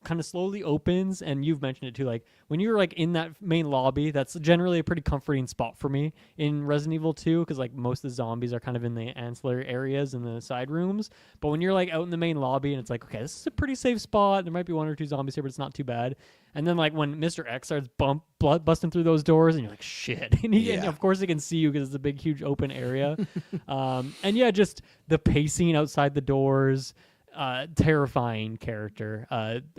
kind of slowly opens, and you've mentioned it too, like when you're like in that main lobby, that's generally a pretty comforting spot for me in Resident Evil 2, because like most of the zombies are kind of in the ancillary areas in the side rooms. But when you're like out in the main lobby and it's like, okay, this is a pretty safe spot, there might be 1 or 2 zombies here, but it's not too bad. And then like when Mr. X starts busting through those doors, and you're like, shit. And of course he can see you because it's a big huge open area. And yeah, just the pacing outside the doors, terrifying character.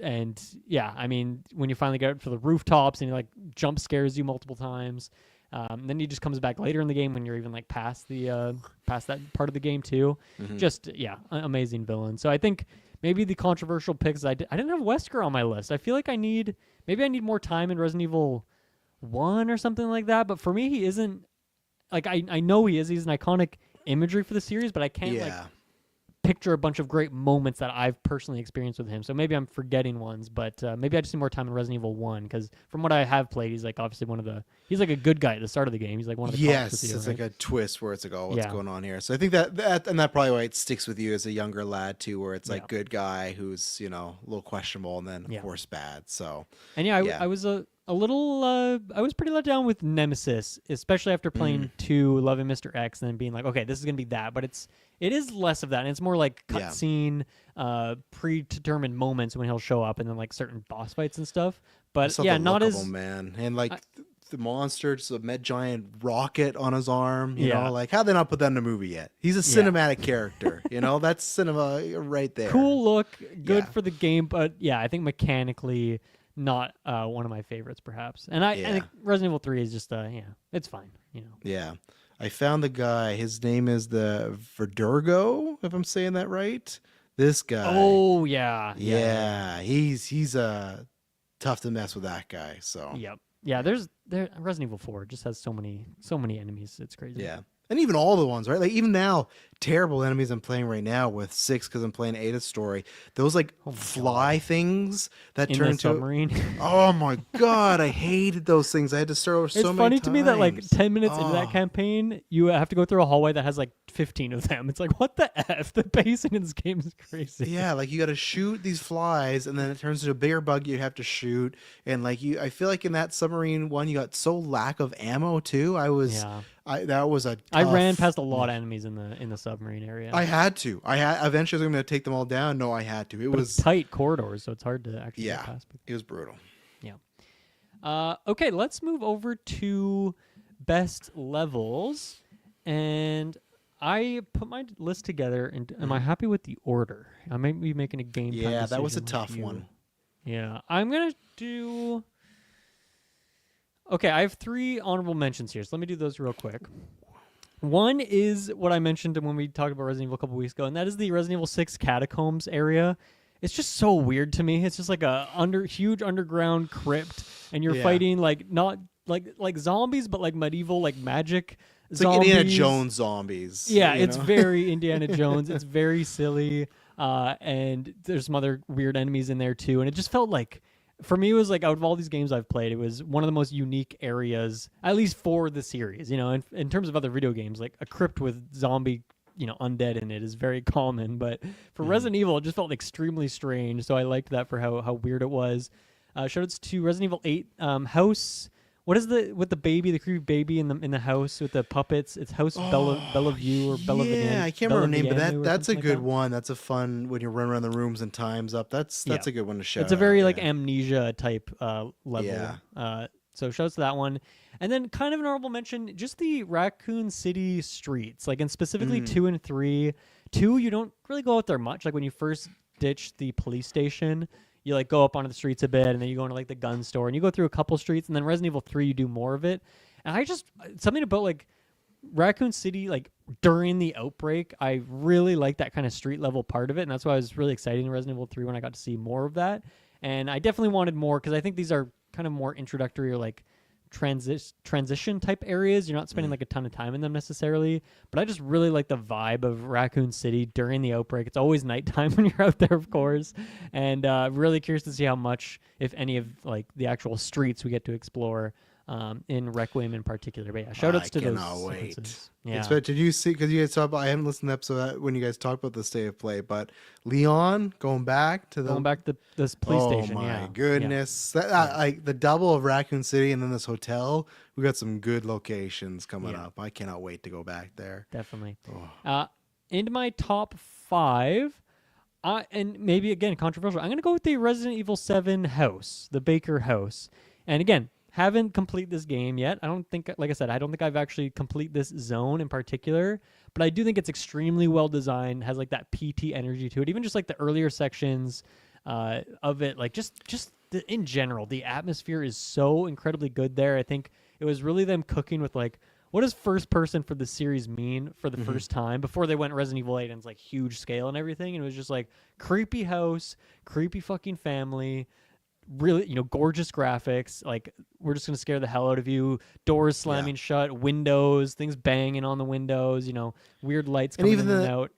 And yeah, I mean, when you finally get up to the rooftops and he like jump scares you multiple times, then he just comes back later in the game when you're even like past that part of the game too. Just amazing villain. So I think maybe the controversial picks, I didn't have Wesker on my list. I feel like I need more time in Resident Evil 1 or something like that, but for me he isn't, like I know he's an iconic imagery for the series, but I can't like picture a bunch of great moments that I've personally experienced with him. So maybe I'm forgetting ones, but maybe I just need more time in Resident Evil 1, because from what I have played, he's like obviously he's like a good guy at the start of the game. He's like one of the cops with you, it's right? like a twist where it's like, oh, what's going on here? So I think that and that probably why it sticks with you as a younger lad too, where it's like good guy who's, you know, a little questionable, and then of course bad. So and I was a little I was pretty let down with Nemesis, especially after playing 2 Loving Mr. X and then being like, okay, this is gonna be that, but it is less of that, and it's more like cutscene, predetermined moments when he'll show up, and then like certain boss fights and stuff. But yeah, not as man, and like the monster, just a med giant rocket on his arm. You know, like how'd they not put that in the movie yet? He's a cinematic character. You know, that's cinema right there. Cool look, good for the game, but yeah, I think mechanically not one of my favorites, perhaps. And I think Resident Evil 3 is just it's fine. You know. Yeah. I found the guy. His name is the Verdugo, if I'm saying that right. This guy. Oh yeah. He's tough to mess with, that guy. So yeah. Resident Evil 4 just has so many enemies. It's crazy. Yeah. And even all the ones, right? Like even now, terrible enemies I'm playing right now with 6 because I'm playing Ada's story. Those like fly things that turn into submarine. Oh my god, I hated those things. I had to start over so many times. It's funny to me that like 10 minutes into that campaign, you have to go through a hallway that has like 15 of them. It's like, what the F? The pacing in this game is crazy. Yeah, like you got to shoot these flies, and then it turns into a bigger bug you have to shoot. And like I feel like in that submarine one, you got so lack of ammo too. I ran past a lot of enemies in the submarine area. I had to. Eventually I was going to take them all down. No, I had to. It was tight corridors, so it's hard to actually get past. It was brutal. Yeah. Okay, let's move over to best levels, and I put my list together. And am I happy with the order? I might be making a game. Yeah, that was a tough one. Yeah, I'm gonna do. Okay, I have 3 honorable mentions here, so let me do those real quick. One is what I mentioned when we talked about Resident Evil a couple weeks ago, and that is the Resident Evil 6 Catacombs area. It's just so weird to me. It's just like a huge underground crypt, and you're fighting like not like zombies, but like medieval like magic it's zombies. Like Indiana Jones zombies. Yeah, it's very Indiana Jones. It's very silly, and there's some other weird enemies in there too, and it just felt like. For me, it was like out of all these games I've played, it was one of the most unique areas, at least for the series. You know, in terms of other video games, like a crypt with zombie, undead in it is very common. But for Resident Evil, it just felt extremely strange. So I liked that for how weird it was. Shoutouts to Resident Evil 8 House. What is with the baby, the creepy baby in the house with the puppets? It's House Bellevue or Bella. Yeah, I can't remember the name, but that's a good one. That's a fun when you run around the rooms and time's up. That's a good one to show. It's a very like amnesia type level. Yeah. So shouts to that one, and then kind of an honorable mention, just the Raccoon City streets, like and specifically 2 and 3. 2, you don't really go out there much. Like when you first ditch the police station. You like go up onto the streets a bit, and then you go into like the gun store, and you go through a couple streets, and then Resident Evil 3, you do more of it. And I just something about like Raccoon City, like during the outbreak, I really like that kind of street level part of it, and that's why I was really excited in Resident Evil 3 when I got to see more of that. And I definitely wanted more because I think these are kind of more introductory or like transition type areas. You're not spending like a ton of time in them necessarily, but I just really like the vibe of Raccoon City during the outbreak. It's always nighttime when you're out there, of course, and really curious to see how much, if any, of like the actual streets we get to explore in Requiem in particular. But yeah, shoutouts to those. I cannot wait. Yeah. Did you see? Because you guys talked about. I haven't listened to the episode when you guys talked about the state of play, but Leon going back to this police station. Oh my goodness! Yeah. Like the double of Raccoon City and then this hotel. We got some good locations coming up. I cannot wait to go back there. Definitely. Into my top 5. And maybe again controversial. I'm gonna go with the Resident Evil 7 house, the Baker house, and again. Haven't complete this game yet. I don't think, like I said, I don't think I've actually complete this zone in particular, but I do think it's extremely well designed, has like that PT energy to it. Even just like the earlier sections of it, like just in general, the atmosphere is so incredibly good there. I think it was really them cooking with like, what does first person for the series mean for the first time before they went Resident Evil 8 and it's like huge scale and everything. And it was just like creepy house, creepy fucking family, really, gorgeous graphics. Like, we're just gonna scare the hell out of you. Doors slamming shut, windows, things banging on the windows. Weird lights coming in and out.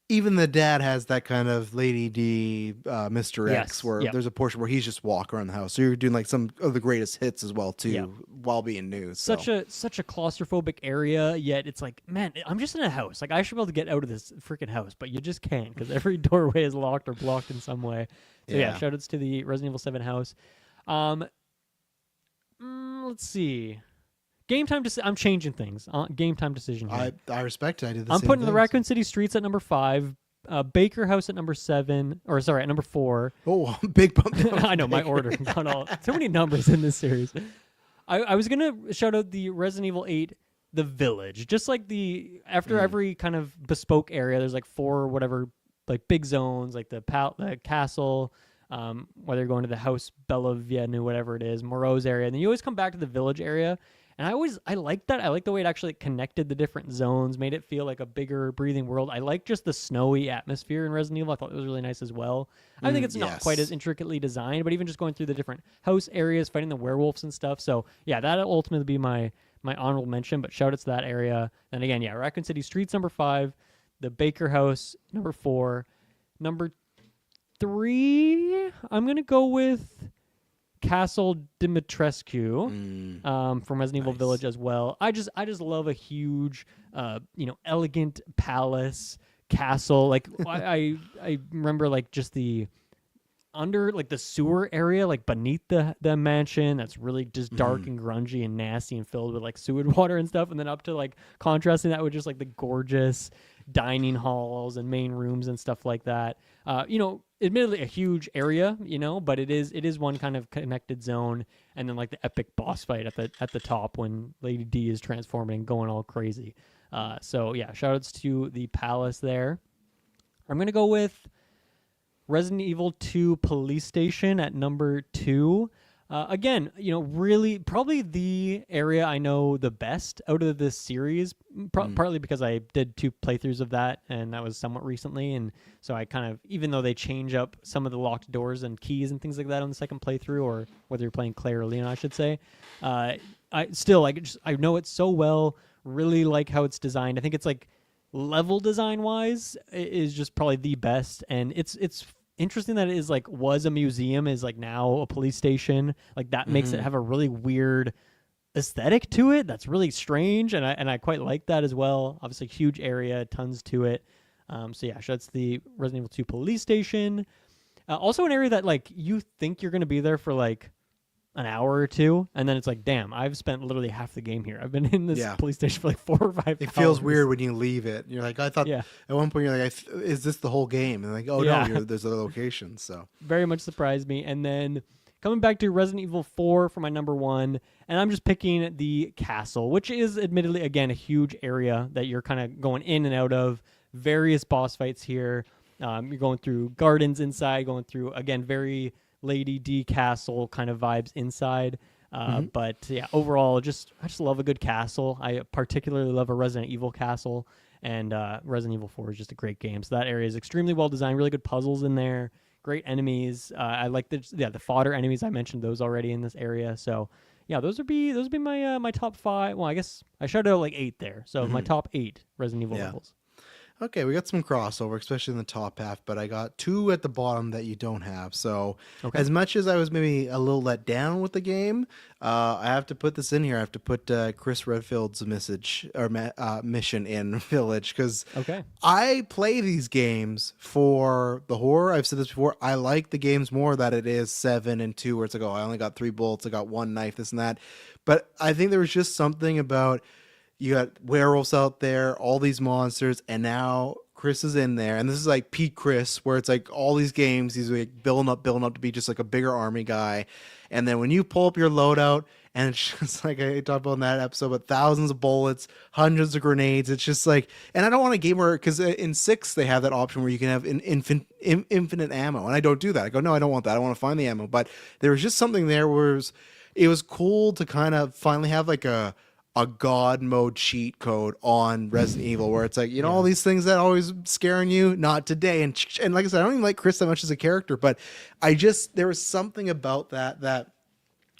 even the dad has that kind of Lady D, Mr. X, Yes. where Yep. there's a portion where he's just walking around the house. So you're doing like some of the greatest hits as well Yep. too, while being new. So Such a claustrophobic area, yet it's like, man, I'm just in a house. Like I should be able to get out of this freaking house, but you just can't because every doorway is locked or blocked in some way. So yeah, shout outs to the Resident Evil 7 house. Let's see. Game time. I'm changing things. Game time decision here. I respect it. I did the I'm same putting the thing, Raccoon City Streets at number 5. Baker House at number 7, or sorry, at number 4. Oh, big bump down. I know my order got all too many numbers in this series. I was gonna shout out the Resident Evil 8, the Village, just like the after every kind of bespoke area. There's like 4 whatever like big zones, like the castle. Whether you're going to the house Bella Vienne, whatever it is, Moreau's area, and then you always come back to the Village area. And I like that. I like the way it actually connected the different zones, made it feel like a bigger breathing world. I like just the snowy atmosphere in Resident Evil. I thought it was really nice as well. I think it's not quite as intricately designed, but even just going through the different house areas, fighting the werewolves and stuff. So yeah, that'll ultimately be my honorable mention, but shout out to that area. And again, yeah, Raccoon City Streets number 5, the Baker House number 4, number 3, I'm going to go with Castle Dimitrescu from Resident Evil Village as well. I just love a huge, elegant palace castle. Like I remember like just the under like the sewer area, like beneath the mansion. That's really just dark and grungy and nasty and filled with like sewage water and stuff. And then up to like contrasting that with just like the gorgeous dining halls and main rooms and stuff like that. Admittedly a huge area, but it is one kind of connected zone, and then like the epic boss fight at the top when Lady D is transforming and going all crazy. So yeah, shoutouts to the palace there. I'm gonna go with Resident Evil 2 Police Station at number 2. Again, really probably the area I know the best out of this series, partly because I did 2 playthroughs of that, and that was somewhat recently. And so I kind of, even though they change up some of the locked doors and keys and things like that on the second playthrough, or whether you're playing Claire or Leon, I should say, I know it so well, really like how it's designed. I think it's like level design wise is just probably the best, and it's interesting that it is like was a museum is like now a police station. Like that makes it have a really weird aesthetic to it that's really strange, and I quite like that as well. Obviously huge area, tons to it. So yeah, that's the Resident Evil 2 Police Station. Also an area that like you think you're going to be there for like an hour or 2, and then it's like, damn, I've spent literally half the game here. I've been in this police station for like 4 or 5 hours. It feels weird when you leave it. You're like, I thought at one point you're like, is this the whole game? And like, oh no, there's other locations. So very much surprised me. And then coming back to Resident Evil 4 for my number 1, and I'm just picking the castle, which is admittedly again a huge area that you're kind of going in and out of. Various boss fights here. You're going through gardens inside, going through again very Lady D castle kind of vibes inside. But yeah, overall, I just love a good castle. I particularly love a Resident Evil castle, and Resident Evil 4 is just a great game. So that area is extremely well designed, really good puzzles in there, great enemies. I like the fodder enemies. I mentioned those already in this area. So yeah, those would be my my top 5. Well, I guess I shouted out like 8 there. So my top 8 Resident Evil levels. Okay, we got some crossover, especially in the top half, but I got 2 at the bottom that you don't have. So as much as I was maybe a little let down with the game, I have to put this in here. I have to put Chris Redfield's mission in Village, because I play these games for the horror. I've said this before. I like the games more that it is 7 and 2, where it's like, oh, I only got 3 bullets, I got 1 knife, this and that. But I think there was just something about, you got werewolves out there, all these monsters, and now Chris is in there. And this is like Pete Chris, where it's like all these games, he's like building up to be just like a bigger army guy. And then when you pull up your loadout, and it's just like I talked about in that episode, but thousands of bullets, hundreds of grenades. It's just like, and I don't want a game where, because in 6 they have that option where you can have an infinite ammo, and I don't do that. I go, no, I don't want that. I want to find the ammo. But there was just something there where it was cool to kind of finally have like a God mode cheat code on Resident Evil, where it's like, all these things that always scaring you, not today. And like I said, I don't even like Chris that much as a character, but there was something about that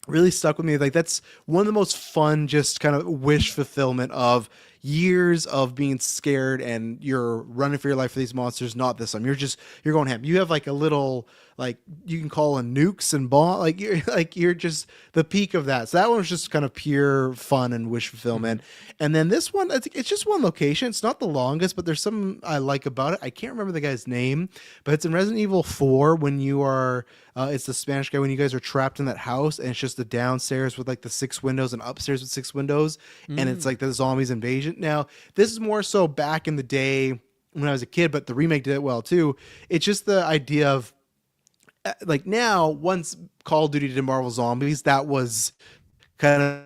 really stuck with me. Like, that's one of the most fun, just kind of wish fulfillment of, years of being scared and you're running for your life for these monsters. Not this time. You're going ham. You have like a little, like, you can call in nukes and bomb, you're just the peak of that. So that one was just kind of pure fun and wish fulfillment. And then this one, I think it's just one location. It's not the longest, but there's something I like about it. I can't remember the guy's name, but it's in Resident Evil 4 when you are it's the Spanish guy, when you guys are trapped in that house and it's just the downstairs with like the 6 windows and upstairs with 6 windows, and it's like the zombies invasion. Now this is more so back in the day when I was a kid, but the remake did it well too. It's just the idea of like, now, once Call of Duty did Marvel Zombies, that was kind of,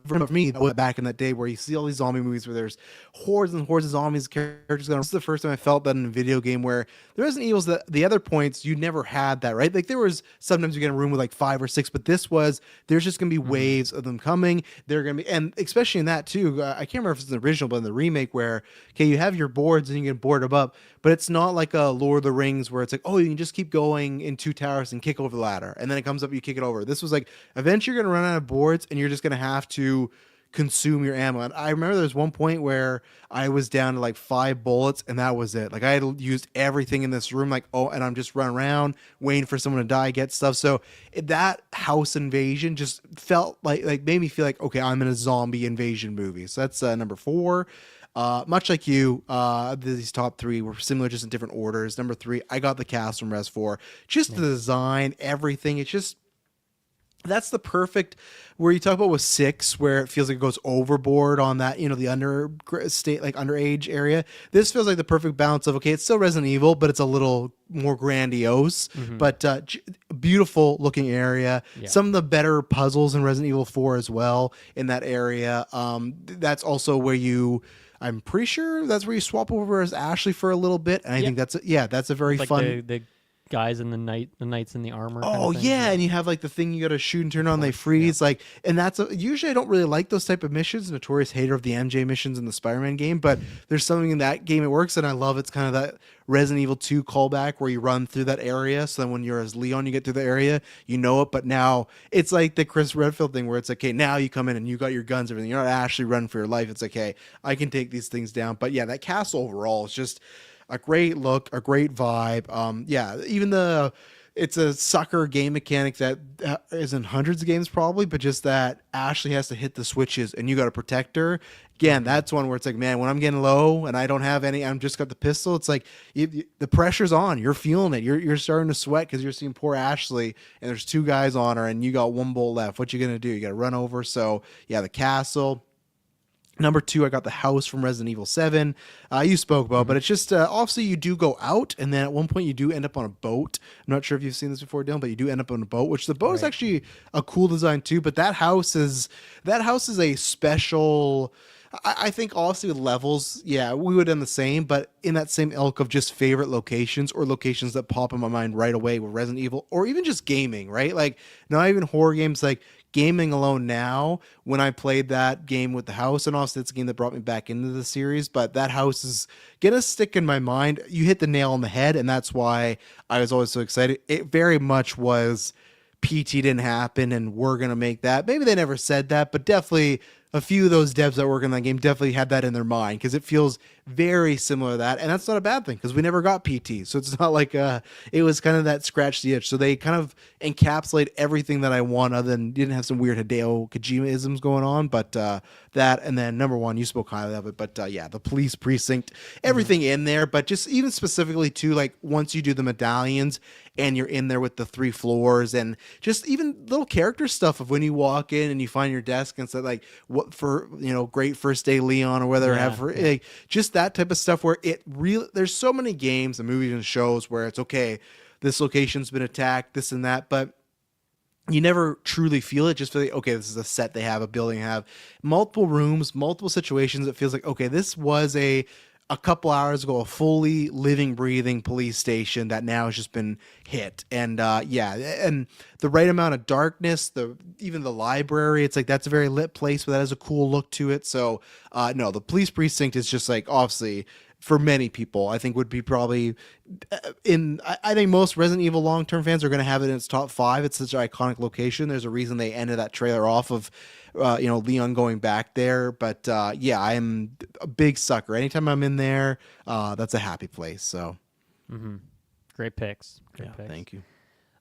for me, back in that day where you see all these zombie movies where there's hordes and hordes of zombies, characters going. This is the first time I felt that in a video game, where the Resident Evils, the other points, you never had that, right? Like, there was sometimes you get in a room with like 5 or 6, but this was, there's just gonna be waves of them coming. They're gonna be, and especially in that too, I can't remember if it's the original, but in the remake, where okay, you have your boards and you can board them up, but it's not like a Lord of the Rings where it's like, oh, you can just keep going in 2 towers and kick over the ladder, and then it comes up, you kick it over. This was like, eventually you're gonna run out of boards and you're just gonna have to consume your ammo. And I remember there's one point where I was down to like 5 bullets and that was it. Like, I had used everything in this room, like, oh, and I'm just running around waiting for someone to die, get stuff. So that house invasion just felt like made me feel like, okay, I'm in a zombie invasion movie. So that's number 4. Much like you, these top 3 were similar, just in different orders. Number 3, I got the cast from Res 4. Just the design, everything. It's just, that's the perfect, where you talk about with 6, where it feels like it goes overboard on that, the underage area. This feels like the perfect balance of, okay, it's still Resident Evil, but it's a little more grandiose, but beautiful looking area. Yeah. Some of the better puzzles in Resident Evil 4 as well in that area. That's also where I'm pretty sure that's where you swap over as Ashley for a little bit. And I think that's a very like fun. The guys in the knights in the armor. Oh yeah, and you have like the thing you got to shoot and turn on, they freeze. Like, and that's usually I don't really like those type of missions. Notorious hater of the MJ missions in the Spider-Man game, but there's something in that game it works, and I love it's kind of that Resident Evil 2 callback where you run through that area. So then when you're as Leon, you get through the area, you know it. But now it's like the Chris Redfield thing where it's like, okay, now you come in and you got your guns, everything. You're not actually running for your life. It's like, hey, I can take these things down. But yeah, that castle overall is just a great look, a great vibe. Even it's a sucker game mechanic that is in hundreds of games probably, but just that Ashley has to hit the switches and you got to protect her. Again, that's one where it's like, man, when I'm getting low and I don't have any, I'm just got the pistol. It's like the pressure's on. You're feeling it. You're starting to sweat because you're seeing poor Ashley and there's 2 guys on her and you got 1 bullet left. What you gonna do? You got to run over. So yeah, the castle. Number 2, I got the house from Resident Evil 7. You spoke about, but it's just obviously you do go out, and then at one point you do end up on a boat. I'm not sure if you've seen this before, Dylan, but you do end up on a boat, which the boat is actually a cool design too. But that house is a special. I think obviously with levels, yeah, we would have done the same, but in that same ilk of just favorite locations or locations that pop in my mind right away with Resident Evil, or even just gaming, right? Like, not even horror games, like gaming alone now, when I played that game with the house, and also it's a game that brought me back into the series, but that house is gonna stick in my mind. You hit the nail on the head, and that's why I was always so excited. It very much was PT didn't happen, and we're gonna make that. Maybe they never said that, but definitely a few of those devs that work on that game definitely had that in their mind, because it feels very similar to that, and that's not a bad thing because we never got PT, so it's not like it was kind of that scratch the itch. So they kind of encapsulate everything that I want, other than didn't have some weird Hideo Kojima isms going on, but that, and then number 1, you spoke highly of it, but yeah, the police precinct, everything in there, but just even specifically too, like once you do the medallions and you're in there with the 3 floors, and just even little character stuff of when you walk in and you find your desk and say like, what for, great first day Leon, or whether like, just that type of stuff where it really, there's so many games and movies and shows where it's okay, this location's been attacked, this and that, but you never truly feel it. Just feel like, okay, this is a set they have, a building have multiple rooms, multiple situations. It feels like, okay, this was a couple hours ago, a fully living, breathing police station that now has just been hit. And and the right amount of darkness, even the library, it's like that's a very lit place, but that has a cool look to it. So no, the police precinct is just like obviously for many people, I think would be probably I think most Resident Evil long-term fans are going to have it in its top 5. It's such an iconic location. There's a reason they ended that trailer off of, Leon going back there. But yeah, I am a big sucker. Anytime I'm in there, that's a happy place. So, Great picks. Great picks. Thank you.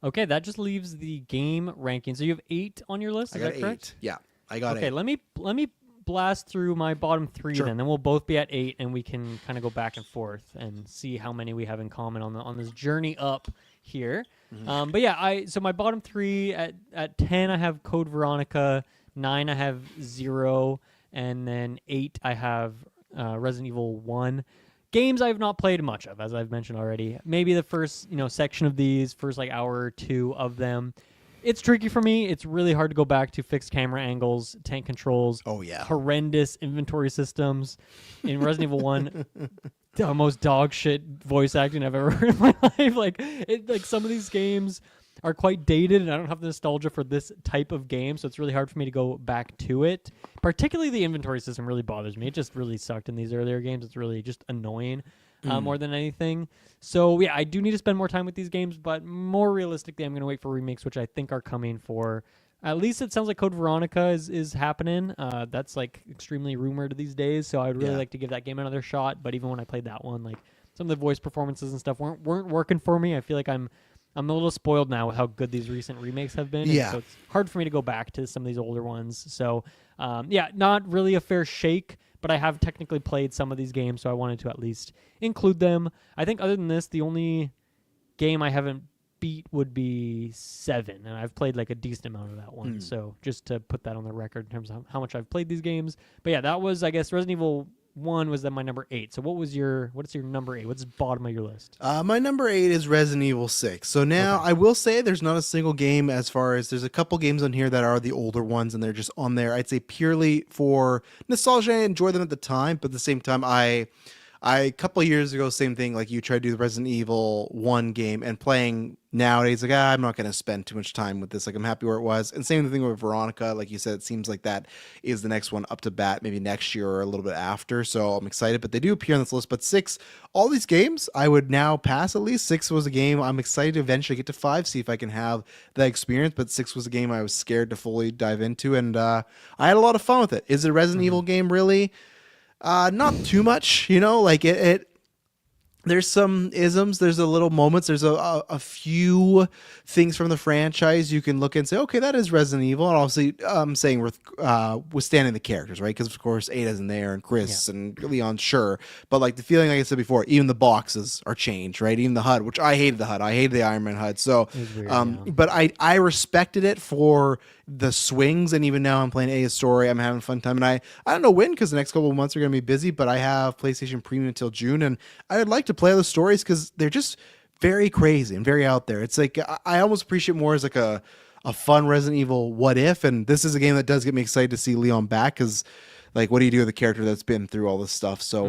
Okay, that just leaves the game ranking. So you have 8 on your list. Is that correct? 8. Yeah, I got 8. Okay, let me blast through my bottom 3 Sure. then we'll both be at 8, and we can kind of go back and forth and see how many we have in common on this journey up here. But yeah, so my bottom 3 at 10 I have Code Veronica, 9 I have 0, and then 8 I have Resident Evil 1. Games I have not played much of, as I've mentioned already. Maybe the first section of these, first like hour or 2 of them. It's tricky for me. It's really hard to go back to fixed camera angles, tank controls. Oh, yeah. Horrendous inventory systems. In Resident Evil 1, the most dog shit voice acting I've ever heard in my life. Like some of these games are quite dated, and I don't have the nostalgia for this type of game, so it's really hard for me to go back to it. Particularly the inventory system really bothers me. It just really sucked in these earlier games. It's really just annoying. More than anything. So yeah, I do need to spend more time with these games, but more realistically, I'm going to wait for remakes, which I think are coming for. At least it sounds like Code Veronica is happening. That's like extremely rumored these days, so I'd really like to give that game another shot. But even when I played that one, like some of the voice performances and stuff weren't working for me. I feel like I'm a little spoiled now with how good these recent remakes have been. Yeah. So it's hard for me to go back to some of these older ones. So yeah, not really a fair shake. But I have technically played some of these games, so I wanted to at least include them. I think other than this, the only game I haven't beat would be 7, and I've played like a decent amount of that one. So just to put that on the record in terms of how much I've played these games. But yeah, that was, I guess, Resident Evil 1 was then my number 8. So what's your number 8? What's the bottom of your list? My number 8 is Resident Evil 6. So now I will say there's not a single game as far as there's a couple games on here that are the older ones and they're just on there. I'd say purely for nostalgia. I enjoyed them at the time, but at the same time, I a couple of years ago, same thing, like you tried to do the Resident Evil 1 game and playing nowadays, like, I'm not going to spend too much time with this. Like, I'm happy where it was. And same thing with Veronica. Like you said, it seems like that is the next one up to bat, maybe next year or a little bit after. So I'm excited, but they do appear on this list. But 6, all these games, I would now pass at least. 6 was a game I'm excited to eventually get to 5, see if I can have that experience. But 6 was a game I was scared to fully dive into. And I had a lot of fun with it. Is it a Resident Evil game, really? Not too much, like it there's some isms, there's a little moments, there's a few things from the franchise you can look and say, okay, that is Resident Evil. And obviously I'm saying withstanding the characters, right? Because of course Ada's in there and Chris and Leon, sure. But like the feeling, like I said before, even the boxes are changed, right? Even the HUD, which I hated the HUD. I hated the Iron Man HUD. So weird, but I respected it for the swings, and even now I'm playing Ada's story. I'm having a fun time, and I don't know when, because the next couple of months are going to be busy, but I have PlayStation Premium until June, and I would like to play other stories because they're just very crazy and very out there. It's like I almost appreciate more as like a fun Resident Evil what if, and this is a game that does get me excited to see Leon back, because like, what do you do with a character that's been through all this stuff? So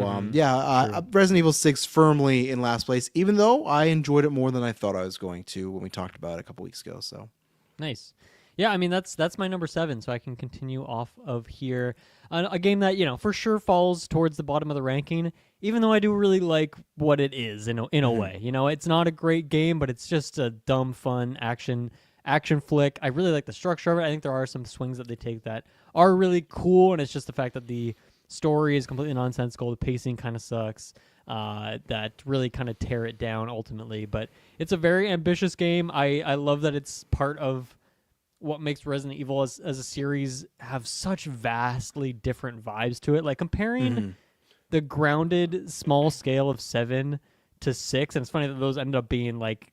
Resident Evil 6 firmly in last place, even though I enjoyed it more than I thought I was going to when we talked about it a couple weeks ago. So nice. Yeah, I mean, that's my number 7, so I can continue off of here. A game that, for sure falls towards the bottom of the ranking, even though I do really like what it is in a way. It's not a great game, but it's just a dumb, fun action flick. I really like the structure of it. I think there are some swings that they take that are really cool, and it's just the fact that the story is completely nonsensical. The pacing kind of sucks. That really kind of tear it down ultimately. But it's a very ambitious game. I love that it's part of what makes Resident Evil as a series have such vastly different vibes to it. Like comparing the grounded small scale of 7 to 6, and it's funny that those end up being like,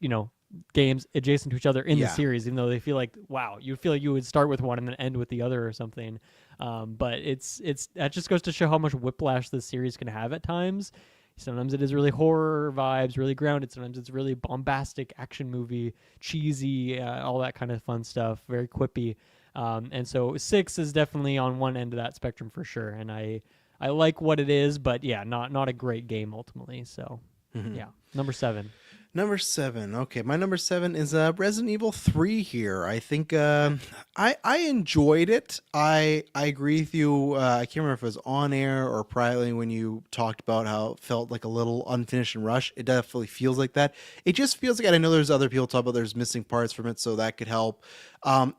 games adjacent to each other in the series, even though they feel like, wow, you feel like you would start with one and then end with the other or something. But it's that just goes to show how much whiplash this series can have at times. Sometimes it is really horror vibes, really grounded. Sometimes it's really bombastic action movie, cheesy, all that kind of fun stuff, very quippy. And so 6 is definitely on one end of that spectrum for sure. And I like what it is, but yeah, not a great game ultimately. So yeah, number 7. Number 7. Okay, my number 7 is Resident Evil 3 here. I think I enjoyed it. I agree with you. I can't remember if it was on air or privately when you talked about how it felt like a little unfinished and rushed. It definitely feels like that. It just feels like, and I know there's other people talk about there's missing parts from it, so that could help.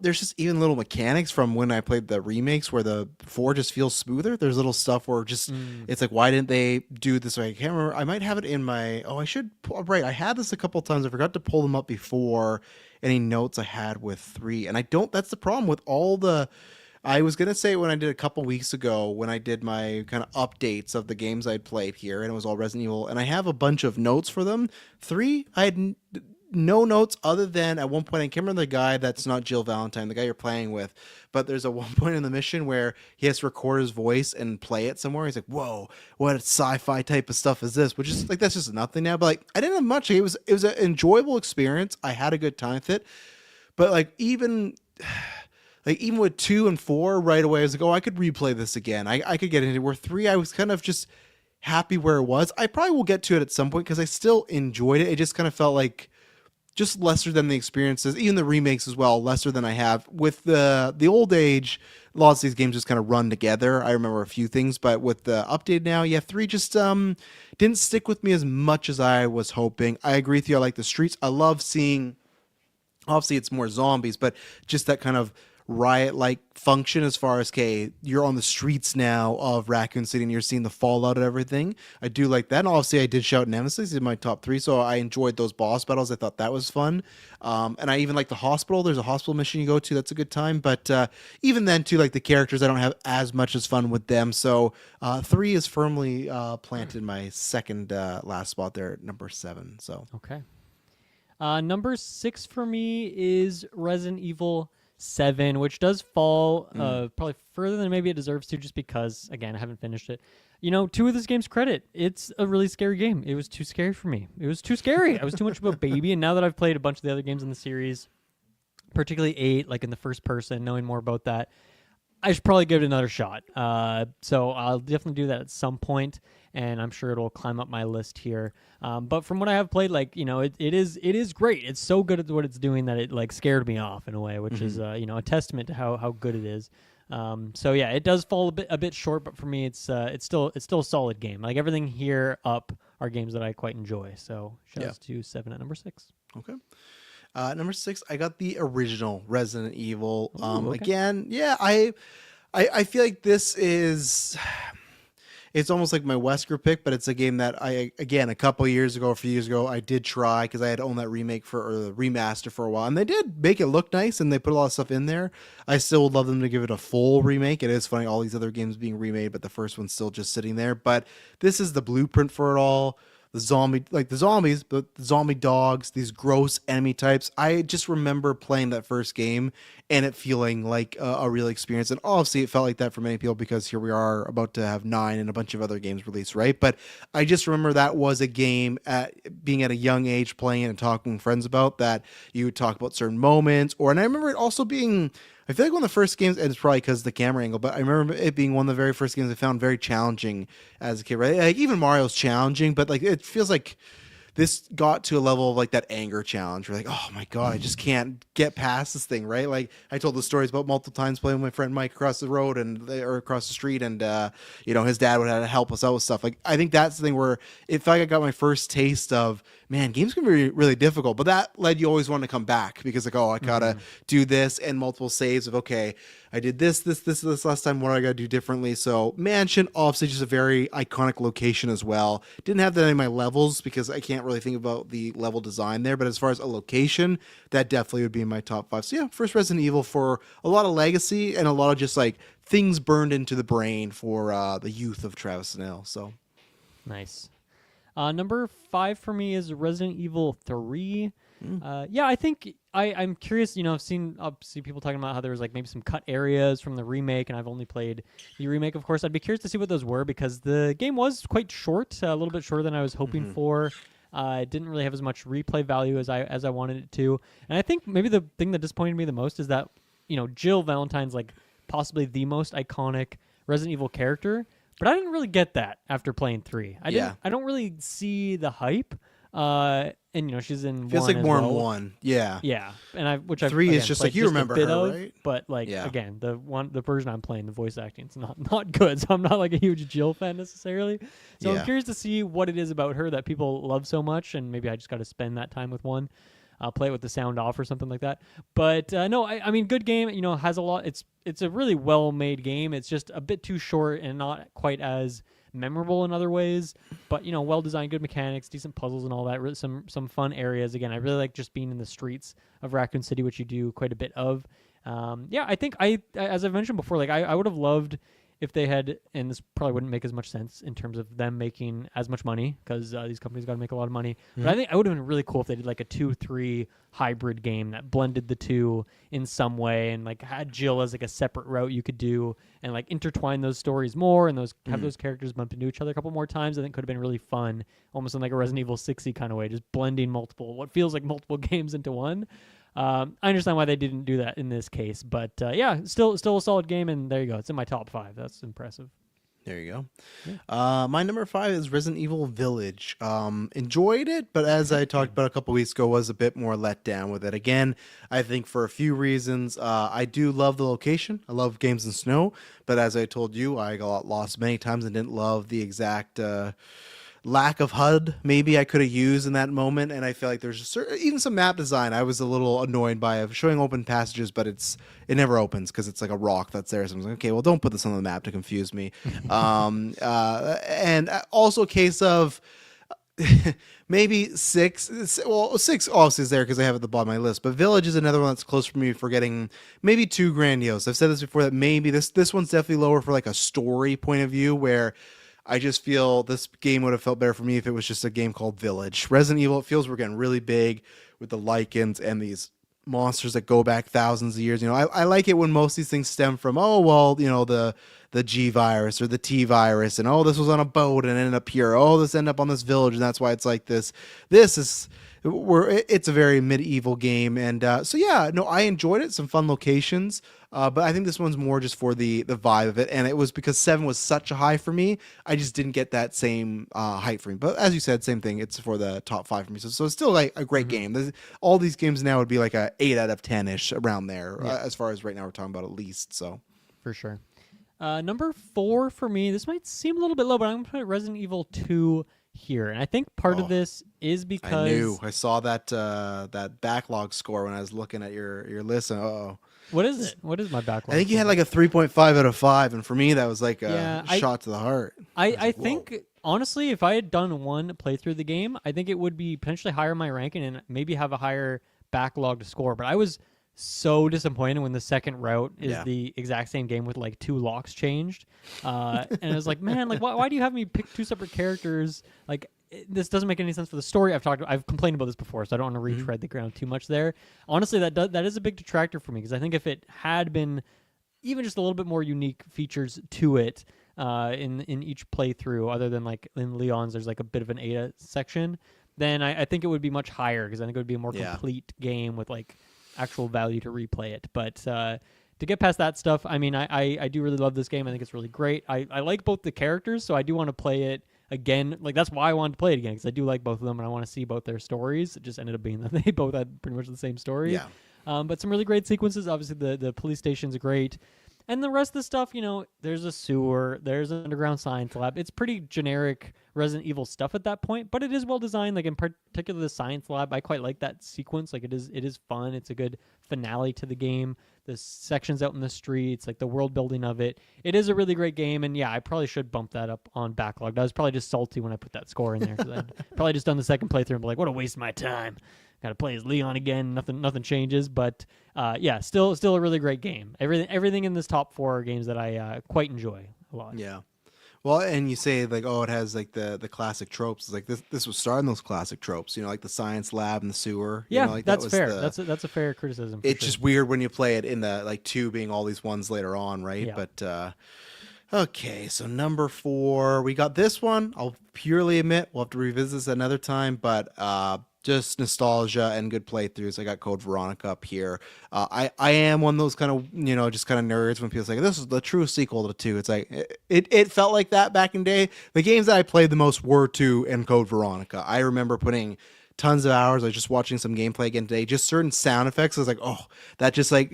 There's just even little mechanics from when I played the remakes where the 4 just feels smoother. There's little stuff where just it's like, why didn't they do it this way? I can't remember. I might have it in my. Oh, I should. Right, I had this a couple times. I forgot to pull them up before any notes I had with 3, and I don't. That's the problem with all the. I was gonna say when I did a couple weeks ago when I did my kind of updates of the games I'd played here, and it was all Resident Evil, and I have a bunch of notes for them. 3, I had no notes other than at one point I can't remember the guy that's not Jill Valentine, the guy you're playing with, but there's a one point in the mission where he has to record his voice and play it somewhere. He's like, "Whoa, what sci-fi type of stuff is this?" Which is like that's just nothing now. But like I didn't have much. It was an enjoyable experience. I had a good time with it. But like even with 2 and 4 right away, I was like, "Oh, I could replay this again. I could get into it." Where 3, I was kind of just happy where it was. I probably will get to it at some point because I still enjoyed it. It just kind of felt like just lesser than the experiences, even the remakes as well, lesser than I have with the old age. Lots of these games just kind of run together. I remember a few things, but with the update now, yeah, 3 just didn't stick with me as much as I was hoping. I agree with you. I like the streets. I love seeing. Obviously, it's more zombies, but just that kind of riot-like function as far as, okay, you're on the streets now of Raccoon City and you're seeing the fallout of everything. I do like that. And obviously, I did shout Nemesis in my top 3, so I enjoyed those boss battles. I thought that was fun. And I even like the hospital. There's a hospital mission you go to. That's a good time. But even then, too, like the characters, I don't have as much as fun with them. So 3 is firmly planted in my second last spot there at number 7. So Okay. Number 6 for me is Resident Evil 7, which does fall probably further than maybe it deserves to, just because, again, I haven't finished it. To this game's credit, it's a really scary game. It was too scary for me. It was too scary. I was too much of a baby, and now that I've played a bunch of the other games in the series, particularly 8, like in the first person, knowing more about that, I should probably give it another shot. So I'll definitely do that at some point, and I'm sure it'll climb up my list here. But from what I have played, like, it is great. It's so good at what it's doing that it like scared me off in a way, which is a testament to how good it is. So yeah, it does fall a bit short, but for me, it's still a solid game. Like everything here up are games that I quite enjoy. So shout outs to 7 at number 6. Okay. Number 6, I got the original Resident Evil. Ooh, okay. Again, yeah, I feel like this is. It's almost like my Wesker pick, but it's a game that a couple years ago, a few years ago, I did try because I had owned that remake or the remaster for a while, and they did make it look nice, and they put a lot of stuff in there. I still would love them to give it a full remake. It is funny, all these other games being remade, but the first one's still just sitting there. But this is the blueprint for it all. The zombies, but the zombie dogs, these gross enemy types. I just remember playing that first game and it feeling like a real experience. And obviously it felt like that for many people because here we are about to have 9 and a bunch of other games released, right? But I just remember that was a game being at a young age playing it and talking with friends about that. You would talk about certain moments, and I remember it also being, I feel like one of the first games, and it's probably because of the camera angle, but I remember it being one of the very first games I found very challenging as a kid, right? Like even Mario's challenging, but like it feels like this got to a level of like that anger challenge where like, oh my God, I just can't get past this thing, right? Like I told the stories about multiple times playing with my friend Mike across the road or across the street, and his dad would have to help us out with stuff. Like I think that's the thing where it felt like I got my first taste of, man, games can be really difficult, but that led you always want to come back because like, oh, I gotta do this, and multiple saves of, okay, I did this last time. What do I gotta do differently? So Mansion, obviously just a very iconic location as well. Didn't have that in my levels because I can't really think about the level design there, but as far as a location, that definitely would be in my top 5. So yeah, first Resident Evil for a lot of legacy and a lot of just like things burned into the brain for the youth of Travis Snell. So nice. Number 5 for me is Resident Evil 3. Yeah, I think I'm curious. I've seen obviously people talking about how there was like maybe some cut areas from the remake, and I've only played the remake, of course. I'd be curious to see what those were because the game was quite short, a little bit shorter than I was hoping for. It didn't really have as much replay value as I wanted it to, and I think maybe the thing that disappointed me the most is that Jill Valentine's like possibly the most iconic Resident Evil character. But I didn't really get that after playing 3. I don't really see the hype. and she's in Feels one like as more in well. one. Yeah. Yeah, and which I've 3 is again, just played like you just remember a bit her, of, right? but like Yeah. again, the version I'm playing, the voice acting, it's not good. So I'm not like a huge Jill fan necessarily. So I'm curious to see what it is about her that people love so much, and maybe I just got to spend that time with one. Play it with the sound off or something like that. But no, I mean, good game. Has a lot. It's a really well made game. It's just a bit too short and not quite as memorable in other ways. But well designed, good mechanics, decent puzzles and all that. Really, some fun areas. Again, I really like just being in the streets of Raccoon City, which you do quite a bit of. I think as I've mentioned before, like I would have loved if they had, and this probably wouldn't make as much sense in terms of them making as much money, because these companies got to make a lot of money. Mm-hmm. But I think it would have been really cool if they did like a 2-3 hybrid game that blended the two in some way, and like had Jill as like a separate route you could do, and like intertwine those stories more, and have those characters bump into each other a couple more times. I think could have been really fun, almost in like a Resident Evil 6-y kind of way, just blending what feels like multiple games into one. I understand why they didn't do that in this case, but still a solid game, and there you go. It's in my top 5. That's impressive. There you go. Yeah. My number 5 is Resident Evil Village. Enjoyed it, but as I talked about a couple weeks ago, was a bit more let down with it. Again, I think for a few reasons. I do love the location. I love games in snow, but as I told you, I got lost many times and didn't love the exact lack of HUD maybe I could have used in that moment, and I feel like there's even some map design I was a little annoyed by, of showing open passages, but it never opens because it's like a rock that's there. So I was like, okay, well, don't put this on the map to confuse me. And also a case of maybe 6. Well, 6 obviously is there because I have it at the bottom of my list, but Village is another one that's close for me for getting maybe too grandiose. I've said this before, that maybe this one's definitely lower for like a story point of view, where I just feel this game would have felt better for me if it was just a game called Village. Resident Evil, it feels we're getting really big with the Lycans and these monsters that go back thousands of years. I like it when most of these things stem from, the G virus or the T virus, and this was on a boat and ended up here. This ended up on this village, and that's why it's like this. It's a very medieval game, and I enjoyed it. Some fun locations, but I think this one's more just for the vibe of it, and it was because 7 was such a high for me. I just didn't get that same height for me. But as you said, same thing. It's for the top 5 for me. So it's still like a great game. All these games now would be like a 8 out of 10 ish around there, as far as right now we're talking about, at least. So for sure. Number 4 for me. This might seem a little bit low, but I'm going to put Resident Evil 2 here, and I think part of this is because I saw that Backloggd score when I was looking at your list. And what is it? What is my Backloggd? I think you had like a 3.5 out of 5, and for me that was like a shot to the heart. I think honestly, if I had done one playthrough of the game, I think it would be potentially higher in my ranking and maybe have a higher Backloggd score. But I was so disappointed when the second route is the exact same game with like 2 locks changed, and I was like, man, like why do you have me pick 2 separate characters? Like this doesn't make any sense for the story. I've complained about this before, so I don't want to retread the ground too much there. Honestly, that is a big detractor for me, because I think if it had been even just a little bit more unique features to it in each playthrough, other than like in Leon's, there's like a bit of an Ada section, then I think it would be much higher, because I think it would be a more complete game with like actual value to replay it. But to get past that stuff, I mean, I do really love this game. I think it's really great. I like both the characters, so I do want to play it again. Like, that's why I wanted to play it again, because I do like both of them, and I want to see both their stories. It just ended up being that they both had pretty much the same story. Yeah. But some really great sequences. Obviously, the police station's great. And the rest of the stuff, there's a sewer, there's an underground science lab. It's pretty generic Resident Evil stuff at that point, but it is well designed. Like, in particular, the science lab, I quite like that sequence. Like, it is fun. It's a good finale to the game. The sections out in the streets, like the world building of it. It is a really great game, and I probably should bump that up on Backloggd. I was probably just salty when I put that score in there, because I'd probably just done the second playthrough and be like, what a waste of my time. Got to play as Leon again. Nothing changes, but still a really great game. Everything in this top 4 are games that I quite enjoy a lot. Yeah. Well, and you say like, it has like the classic tropes. It's like this was starting those classic tropes, like the science lab and the sewer. Yeah, like that's fair. That's a fair criticism. It's just weird when you play it in the like 2 being all these ones later on, right? Yeah. But okay, so number 4, we got this one. I'll purely admit we'll have to revisit this another time, but just nostalgia and good playthroughs. I got Code Veronica up here. I am one of those kind of, just kind of nerds when people say, this is the true sequel to 2. It's like, it felt like that back in day. The games that I played the most were 2 and Code Veronica. I remember putting tons of hours. I was just watching some gameplay again today. Just certain sound effects. I was like, oh, that just like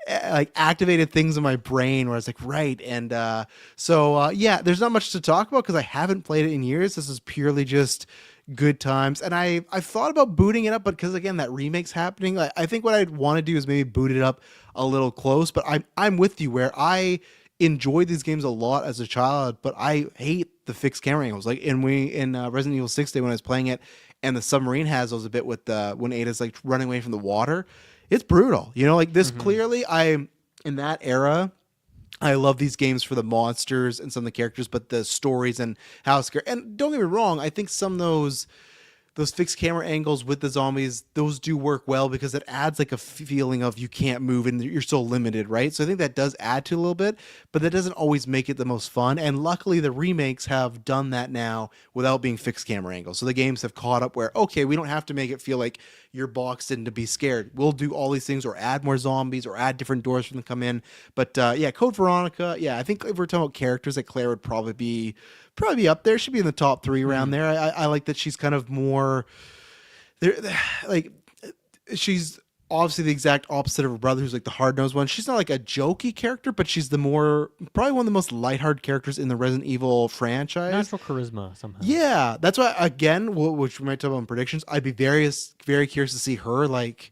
like activated things in my brain where I was like, right. And yeah, there's not much to talk about because I haven't played it in years. This is purely just good times. And I've thought about booting it up, but because again that remake's happening, I think what I'd want to do is maybe boot it up a little close. But I'm with you where I enjoyed these games a lot as a child, but I hate the fixed camera angles. Like in Resident Evil 6 Day when I was playing it, and the submarine has those a bit with when Ada's like running away from the water. It's brutal, you know. Like this, clearly, I'm in that era. I love these games for the monsters and some of the characters, but the stories and how scary. And don't get me wrong, I think some of those fixed camera angles with the zombies, those do work well because it adds like a feeling of you can't move and you're so limited, right? So I think that does add to a little bit, but that doesn't always make it the most fun. And luckily the remakes have done that now without being fixed camera angles. So the games have caught up where, okay, we don't have to make it feel like you're boxed in to be scared. We'll do all these things or add more zombies or add different doors for them to come in. But yeah, Code Veronica, yeah, I think if we're talking about characters, that Claire would probably be up there. She'd be in the top 3 around there. I like that she's kind of more there, like she's obviously the exact opposite of her brother who's like the hard-nosed one. She's not like a jokey character, but she's probably one of the most lighthearted characters in the Resident Evil franchise. Natural charisma somehow. Yeah, that's why again, which we might talk about in predictions, I'd be very curious to see her. Like,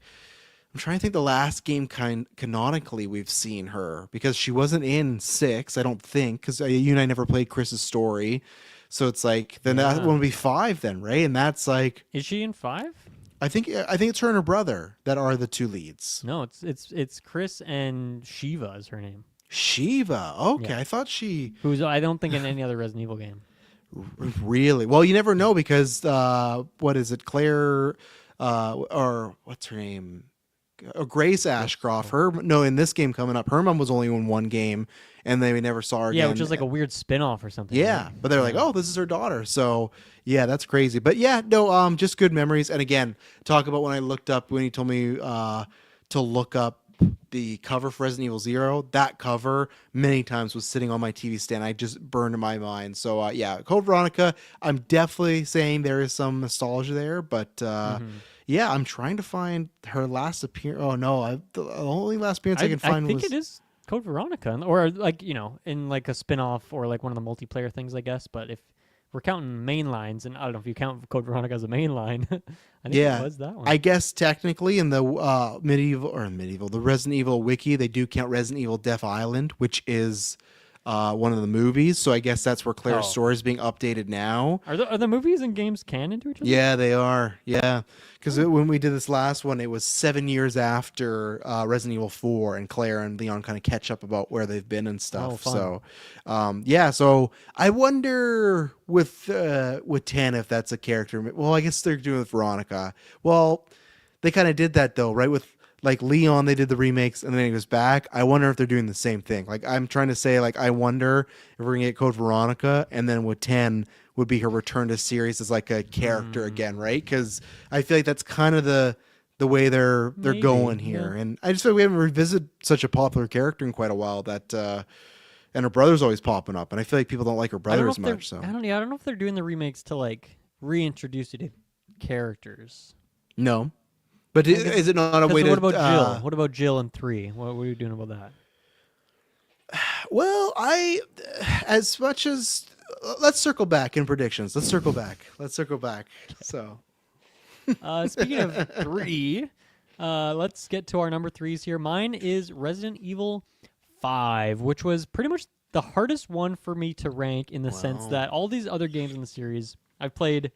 I'm trying to think the last game canonically we've seen her, because she wasn't in 6, I don't think, because you and I never played Chris's story. So it's like, then that one would be 5 then, right? And that's like... Is she in 5? I think it's her and her brother that are the 2 leads. No, it's Chris and Shiva is her name. Shiva. Okay, yeah. I thought who's I don't think in any other Resident Evil game. Really? Well, you never know because what is it? Claire or what's her name? Grace Ashcroft. In this game coming up, her mom was only in 1 game, and they never saw her again. Yeah, which is like a weird spin-off or something. Yeah, right? But they're like, oh, this is her daughter. So yeah, that's crazy. But yeah, no, just good memories. And again, talk about when you told me to look up the cover for Resident Evil 0. That cover many times was sitting on my TV stand. I just burned in my mind. So yeah, Code Veronica, I'm definitely saying there is some nostalgia there, but yeah, I'm trying to find her last appearance. Oh no, the only last appearance I can find was... I think it is Code Veronica, or like, you know, in like a spin-off or like one of the multiplayer things, I guess. But if we're counting main lines, and I don't know if you count Code Veronica as a main line, I think it was that one. I guess technically in the the Resident Evil wiki, they do count Resident Evil Death Island, which is one of the movies. So I guess that's where Claire's story is being updated now. Are the movies and games canon to each other? Yeah, they are. Yeah, because when we did this last one, it was 7 years after Resident Evil 4, and Claire and Leon kind of catch up about where they've been and stuff. So, yeah. So I wonder with 10 if that's a character. Well, I guess they're doing it with Veronica. Well, they kind of did that though, right? With like Leon, they did the remakes and then he goes back. I wonder if they're doing the same thing. Like, I'm trying to say, like, I wonder if we're gonna get Code Veronica, and then with 10 would be her return to series as like a character again, right? Because I feel like that's kind of the way they're going here. Yeah. And I just feel like we haven't revisited such a popular character in quite a while. That and her brother's always popping up, and I feel like people don't like her brother as much. So I don't know if they're doing the remakes to like reintroduce you to characters. No. But is it not a way to... What about Jill? What about Jill in 3? What are you doing about that? Well, as much as... Let's circle back in predictions. Let's circle back. So... Speaking of 3, let's get to our number 3s here. Mine is Resident Evil 5, which was pretty much the hardest one for me to rank in the sense that all these other games in the series I've played...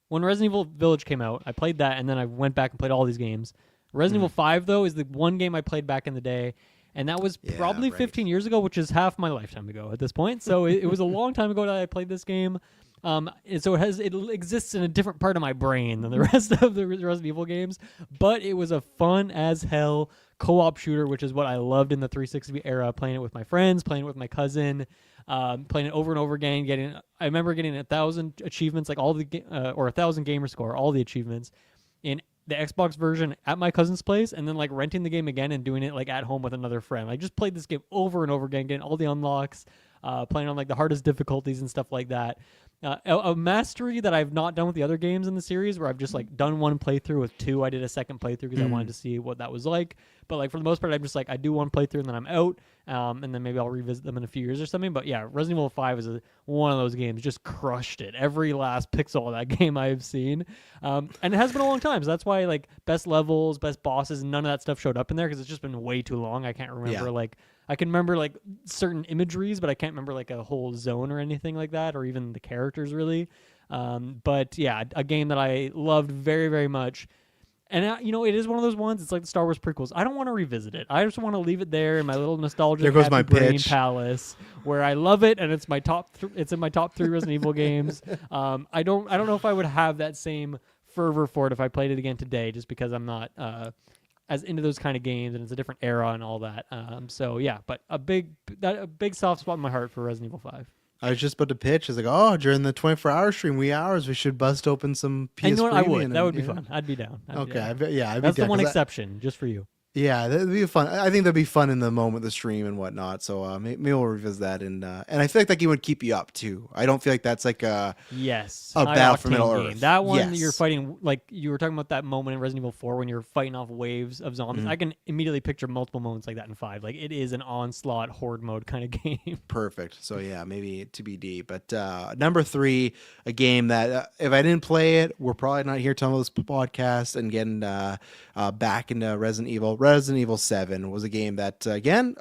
When Resident Evil Village came out, I played that, and then I went back and played all these games. Resident Evil 5, though, is the one game I played back in the day, and that was probably 15 years ago, which is half my lifetime ago at this point. So it was a long time ago that I played this game. And so it exists in a different part of my brain than the rest of the Resident Evil games, but it was a fun as hell co-op shooter, which is what I loved in the 360 era, playing it with my friends, playing it with my cousin. Playing it over and over again, I remember getting 1,000 achievements, like or 1,000 gamer score, all the achievements in the Xbox version at my cousin's place, and then like renting the game again and doing it like at home with another friend. I just played this game over and over again, getting all the unlocks, playing on like the hardest difficulties and stuff like that. a mastery that I've not done with the other games in the series, where I've just like done one playthrough. With 2, I did a second playthrough because I wanted to see what that was like. But like for the most part, I'm just like I do one playthrough and then I'm out, and then maybe I'll revisit them in a few years or something. But yeah, Resident Evil 5 is one of those games, just crushed it. Every last pixel of that game I've seen, and it has been a long time. So that's why like best levels, best bosses, none of that stuff showed up in there because it's just been way too long. I can't remember like. I can remember like certain imageries, but I can't remember like a whole zone or anything like that, or even the characters really. But yeah, a game that I loved very, very much. And it is one of those ones. It's like the Star Wars prequels. I don't want to revisit it. I just want to leave it there in my little nostalgic there goes my brain pitch. palace, where I love it, and it's my top. It's in my top 3 Resident Evil games. I don't know if I would have that same fervor for it if I played it again today, just because I'm not as into those kind of games, and it's a different era and all that. So yeah, but a big soft spot in my heart for Resident Evil 5. I was just about to pitch. It's like, oh, during the 24-hour stream, wee hours, we should bust open some PS. And you know what? I would. That would be fun. I'd be down. I'd be down. That's the one exception, just for you. Yeah, that'd be fun. I think that'd be fun in the moment, the stream and whatnot. So maybe we'll revisit that, and I feel like that game would keep you up too. I don't feel like that's like a Battle for Middle Earth. That one you're fighting, like you were talking about that moment in Resident Evil 4 when you're fighting off waves of zombies. I can immediately picture multiple moments like that in 5. Like it is an onslaught horde mode kind of game. Perfect. So yeah, maybe TBD. But number 3, a game that if I didn't play it, we're probably not here telling this podcast and getting back into Resident Evil. Resident Evil 7 was a game that, again,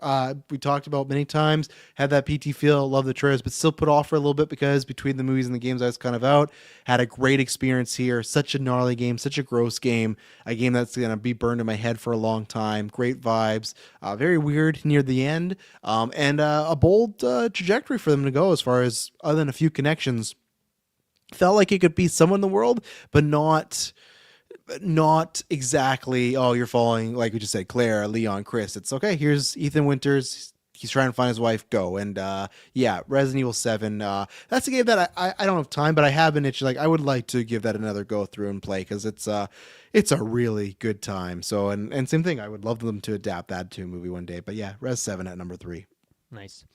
we talked about many times, had that PT feel, love the trailers, but still put off for a little bit because between the movies and the games I was kind of out. Had a great experience here. Such a gnarly game, such a gross game, a game that's going to be burned in my head for a long time. Great vibes, very weird near the end, and a bold trajectory for them to go as far as, other than a few connections, felt like it could be someone in the world, but not exactly, oh, you're following, like we just said, Claire, Leon, Chris. It's okay, here's Ethan Winters, he's trying to find his wife, go. And Resident Evil 7, that's a game that I don't have time, but I have been itching, like I would like to give that another go through and play, because it's a really good time. So and same thing, I would love them to adapt that to a movie one day. But yeah, Res 7 at number 3. Nice.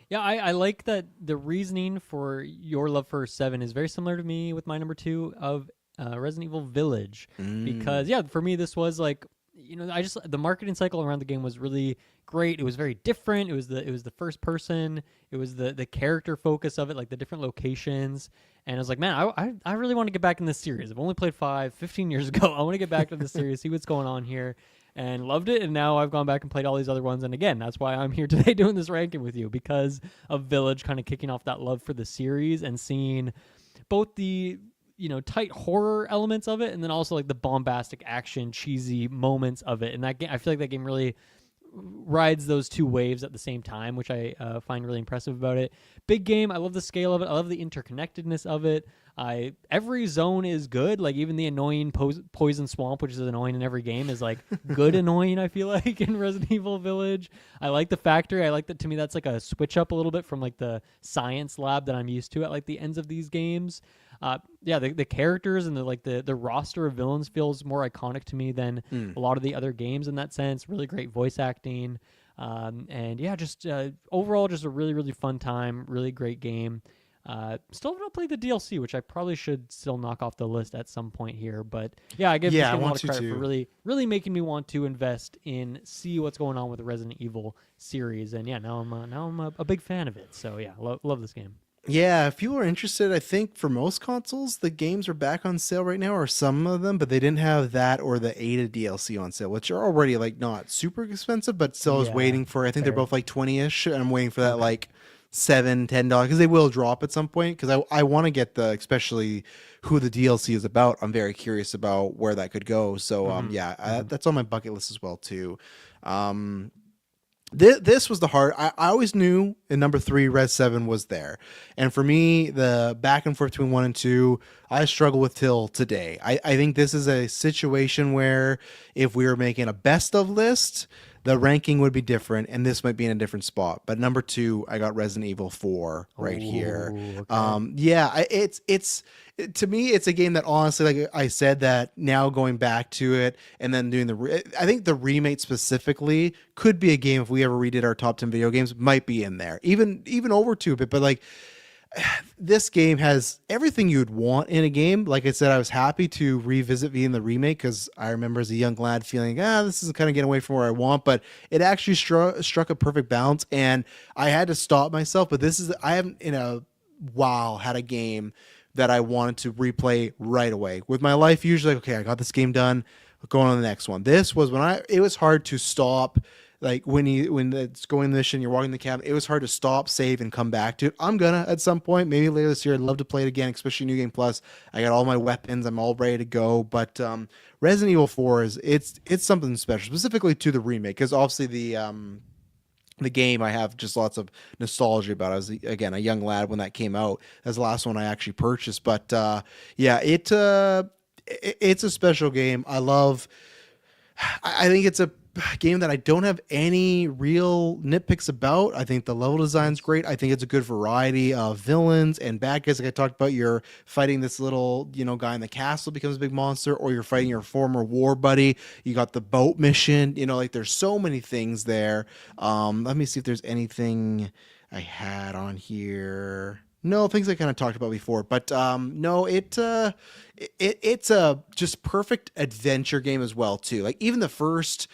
Yeah, I like that the reasoning for your love for 7 is very similar to me with my number 2 of Resident Evil Village, because for me this was like, the marketing cycle around the game was really great. It was very different. It was the first person. It was the character focus of it, like the different locations. And I was like, man, I really want to get back in this series. I've only played 15 years ago. I want to get back to the series, see what's going on here, and loved it. And now I've gone back and played all these other ones. And again, that's why I'm here today doing this ranking with you, because of Village kind of kicking off that love for the series and seeing both the tight horror elements of it, and then also like the bombastic action, cheesy moments of it. And that game, I feel like that game really rides those two waves at the same time, which I find really impressive about it. Big game. I love the scale of it. I love the interconnectedness of it. Every zone is good. Like even the annoying poison swamp, which is annoying in every game, is like good annoying, I feel like, in Resident Evil Village. I like the factory. I like that. To me, that's like a switch up a little bit from like the science lab that I'm used to at like the ends of these games. The characters and the roster of villains feels more iconic to me than a lot of the other games in that sense. Really great voice acting. Overall, just a really, really fun time. Really great game. Still have not played the DLC, which I probably should still knock off the list at some point here. But yeah, I give this game a lot of credit for really, really making me want to invest in see what's going on with the Resident Evil series. And yeah, now I'm a big fan of it. So yeah, love this game. Yeah, if people are interested, I think for most consoles, the games are back on sale right now, or some of them, but they didn't have that or the Ada DLC on sale, which are already like not super expensive, but still is waiting for, I think they're both like 20-ish, and I'm waiting for that like $7-10, because they will drop at some point, because I want to get especially who the DLC is about. I'm very curious about where that could go. So that's on my bucket list as well too. This was the hard. I always knew in number 3, Res 7 was there, and for me, the back and forth between 1 and 2, I struggle with till today. I think this is a situation where if we were making a best of list, the ranking would be different, and this might be in a different spot. But number 2, I got Resident Evil 4 right here. Okay. It's to me, it's a game that honestly, like I said, that now going back to it and then doing I think the remake specifically could be a game, if we ever redid our top 10 video games, might be in there, even over 2 a bit. But like, this game has everything you'd want in a game. Like I said, I was happy to revisit being the remake because I remember as a young lad feeling, this is kind of getting away from where I want, but it actually struck a perfect balance, and I had to stop myself. But I haven't in a while had a game that I wanted to replay right away. With my life, usually, okay, I got this game done, going on the next one. This was it was hard to stop. Like when it's going the mission, you're walking the cabin, it was hard to stop, save, and come back to it. I'm gonna at some point, maybe later this year. I'd love to play it again, especially New Game Plus. I got all my weapons, I'm all ready to go. But Resident Evil 4 it's something special, specifically to the remake, because obviously the game I have just lots of nostalgia about. I was again a young lad when that came out. That's the last one I actually purchased. But it's a special game. I think it's a game that I don't have any real nitpicks about. I think the level design's great. I think it's a good variety of villains and bad guys. Like I talked about, you're fighting this little, guy in the castle becomes a big monster, or you're fighting your former war buddy. You got the boat mission, like there's so many things there. Let me see if there's anything I had on here. No, things I kind of talked about before, but no, it's a just perfect adventure game as well too. Like even the first,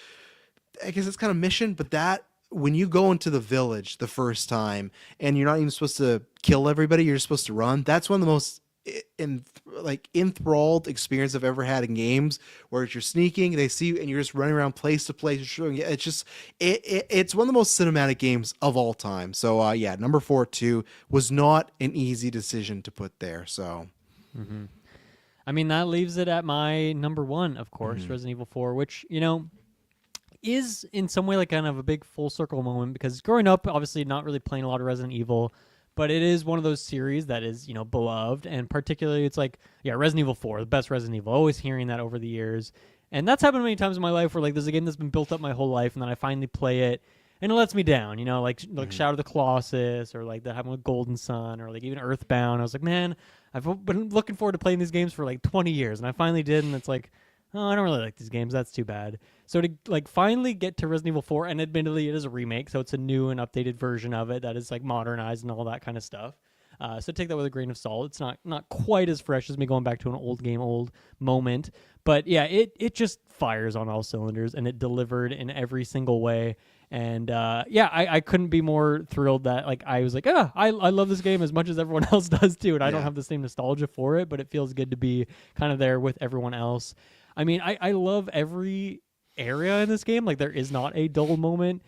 I guess it's kind of mission, but that when you go into the village the first time and you're not even supposed to kill everybody, you're just supposed to run. That's one of the most enthralled experience I've ever had in games, where you're sneaking, they see you, and you're just running around place to place. It's just it's one of the most cinematic games of all time. So number 4 too was not an easy decision to put there. So. Mm-hmm. I mean, that leaves it at my number 1, of course, Resident Evil 4, which, is in some way like kind of a big full circle moment, because growing up, obviously not really playing a lot of Resident Evil, but it is one of those series that is, beloved. And particularly it's like, Resident Evil 4, the best Resident Evil, always hearing that over the years. And that's happened many times in my life where like there's a game that's been built up my whole life and then I finally play it and it lets me down, like Shadow of the Colossus, or like that happened with Golden Sun, or like even Earthbound. I was like, man, I've been looking forward to playing these games for like 20 years and I finally did, and it's like, oh, I don't really like these games. That's too bad. So to like finally get to Resident Evil 4, and admittedly it is a remake, so it's a new and updated version of it that is like modernized and all that kind of stuff. So take that with a grain of salt. It's not quite as fresh as me going back to an old moment. But yeah, it just fires on all cylinders, and it delivered in every single way. And I couldn't be more thrilled that like I was like, I love this game as much as everyone else does too. And I don't have the same nostalgia for it, but it feels good to be kind of there with everyone else. I mean, I love every area in this game. Like there is not a dull moment.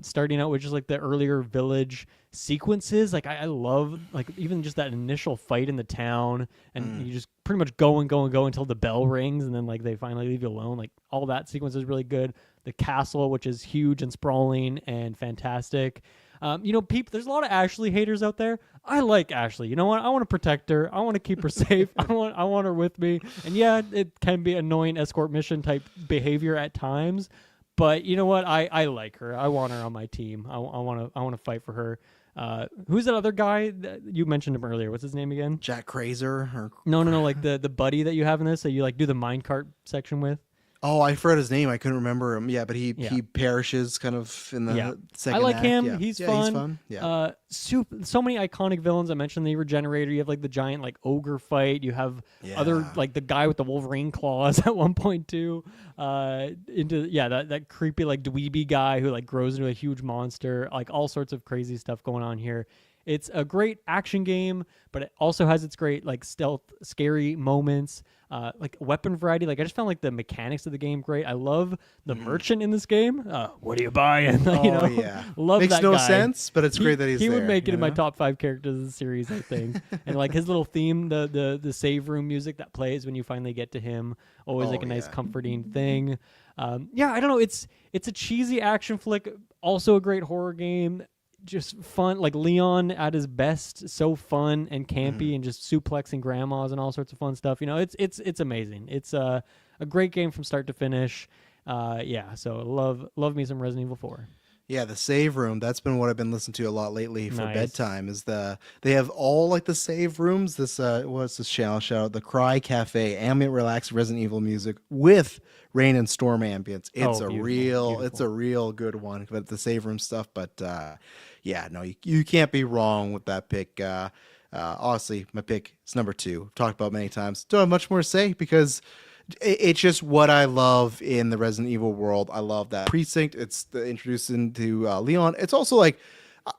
Starting out with just like the earlier village sequences. Like I love like even just that initial fight in the town, and you just pretty much go until the bell rings, and then like they finally leave you alone. Like all that sequence is really good. The castle, which is huge and sprawling and fantastic. There's a lot of Ashley haters out there. I like Ashley. You know what? I want to protect her. I want to keep her safe. I want her with me. And yeah, it can be annoying escort mission type behavior at times, but you know what? I like her. I want her on my team. I want to fight for her. Who's that other guy that you mentioned him earlier? What's his name again? Jack Crazer? No, like the buddy that you have in this that you like do the minecart section with. Oh, I forgot his name. I couldn't remember him. Yeah, but he perishes kind of in the second I like act. him. Yeah. He's yeah, fun. He's fun. Yeah. So many iconic villains. I mentioned the Regenerator. You have like the giant like ogre fight. You have other like the guy with the Wolverine claws at one point too. That creepy like dweeby guy who like grows into a huge monster. Like all sorts of crazy stuff going on here. It's a great action game, but it also has its great like stealth, scary moments, like weapon variety. Like I just found like the mechanics of the game great. I love the merchant in this game. What do you buy? And love Makes that no guy. sense, but it's great that he's he there. He would make it in my top 5 characters of the series, I think. And like his little theme, the save room music that plays when you finally get to him, always like a nice comforting thing. I don't know. It's a cheesy action flick, also a great horror game. Just fun, like Leon at his best, so fun and campy, and just suplexing grandmas and all sorts of fun stuff. It's amazing. It's a great game from start to finish. So love me some Resident Evil 4. Yeah, the save room. That's been what I've been listening to a lot lately for bedtime. They have all like the save rooms. This what's this channel? Shout out the Cry Cafe, ambient, relaxed Resident Evil music with rain and storm ambience. It's it's a real good one. But the save room stuff. But you can't be wrong with that pick. Honestly, my pick is number 2. Talked about many times. Don't have much more to say because it's just what I love in the Resident Evil world. I love that precinct. It's introduced into Leon. It's also like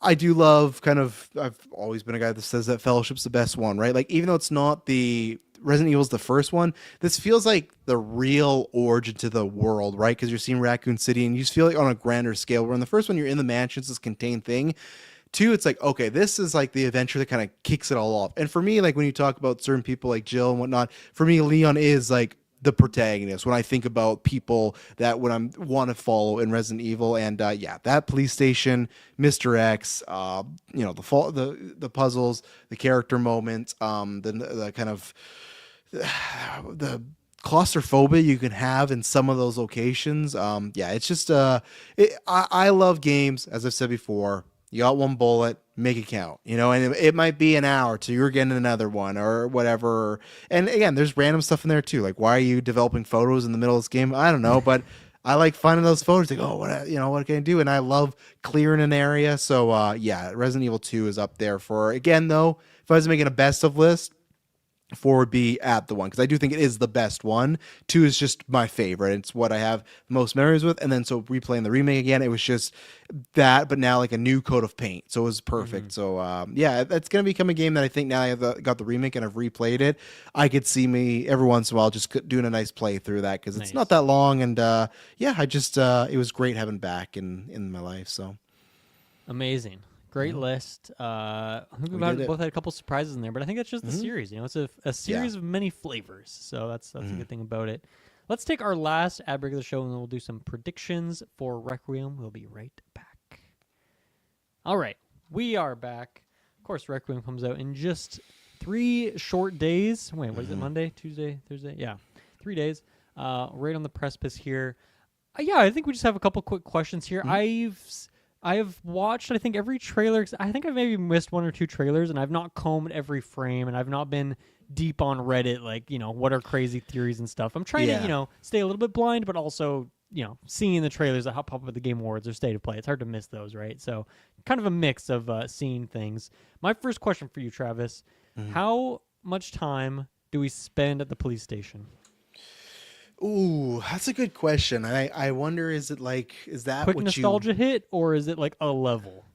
I do love I've always been a guy that says that Fellowship's the best one, right? Like even though it's not the Resident Evil's the first one, this feels like the real origin to the world, right? Because you're seeing Raccoon City and you just feel like on a grander scale. Where in the first one you're in the mansions, this contained thing. 2, it's like, okay, this is like the adventure that kind of kicks it all off. And for me, like when you talk about certain people like Jill and whatnot, for me, Leon is like the protagonist when I think about people that when I want to follow in Resident Evil. And that police station, Mr. X, the puzzles, the character moments, the kind of the claustrophobia you can have in some of those locations. It's just I love games, as I've said before. You got one bullet, make it count, and it might be an hour till you're getting another one or whatever. And again, there's random stuff in there too. Like, why are you developing photos in the middle of this game? I don't know, but I like finding those photos. Like, what can I do? And I love clearing an area. So, Resident Evil 2 is up there for, again, though, if I was making a best of list, 4 would be at the 1 because I do think it is the best one. 2 is just my favorite. It's what I have the most memories with. And then so replaying the remake again, it was just that, but now like a new coat of paint. So it was perfect. So that's going to become a game that I think now I've got the remake and I've replayed it. I could see me every once in a while just doing a nice play through that because it's not that long. And I just it was great having back in my life. So amazing. Great list. I think we both had a couple surprises in there, but I think that's just the series. It's a series of many flavors. So that's a good thing about it. Let's take our last ad break of the show, and then we'll do some predictions for Requiem. We'll be right back. All right, we are back. Of course, Requiem comes out in just 3 short days. Wait, what is it? Monday, Tuesday, Thursday? Yeah, 3 days. Right on the precipice here. I think we just have a couple quick questions here. I have watched, I think, every trailer. I think I've maybe missed 1 or 2 trailers, and I've not combed every frame, and I've not been deep on Reddit, like, what are crazy theories and stuff. I'm trying to, stay a little bit blind, but also, seeing the trailers that pop up at the Game Awards or State of Play. It's hard to miss those, right? So kind of a mix of seeing things. My first question for you, Travis, how much time do we spend at the police station? Ooh, that's a good question. I wonder, is that quick what nostalgia hit, or is it like a level?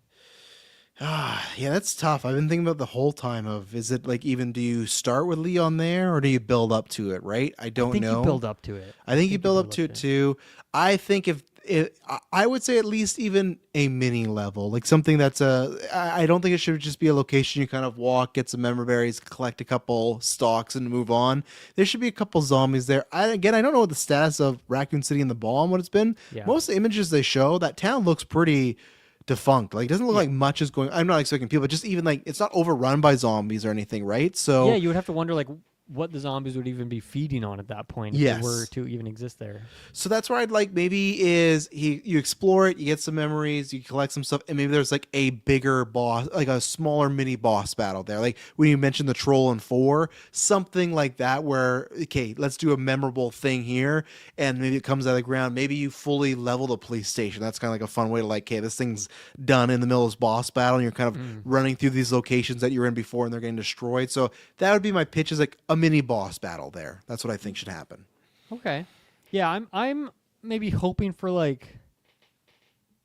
That's tough. I've been thinking about the whole time is it like even do you start with Leon there or do you build up to it, right? I don't know. You build up to it. I think you build up to it too. I think I would say at least even a mini level, like something that's I don't think it should just be a location you kind of walk, get some member berries, collect a couple stocks and move on. There should be a couple zombies there. I don't know what the status of Raccoon City and the bomb, what it's been. Yeah. Most of the images they show, that town looks pretty defunct. Like, it doesn't look like much is going. I'm not expecting people, but just even like it's not overrun by zombies or anything, right? So you would have to wonder like what the zombies would even be feeding on at that point if they were to even exist there. So that's where I'd like maybe is you explore it, you get some memories, you collect some stuff, and maybe there's like a bigger boss, like a smaller mini boss battle there. Like when you mentioned the troll in 4, something like that where, okay, let's do a memorable thing here, and maybe it comes out of the ground. Maybe you fully level the police station. That's kind of like a fun way to like, okay, this thing's done in the middle of this boss battle, and you're kind of running through these locations that you were in before, and they're getting destroyed. So that would be my pitch, is like a mini boss battle there. That's what I think should happen. Okay. Yeah, I'm maybe hoping for like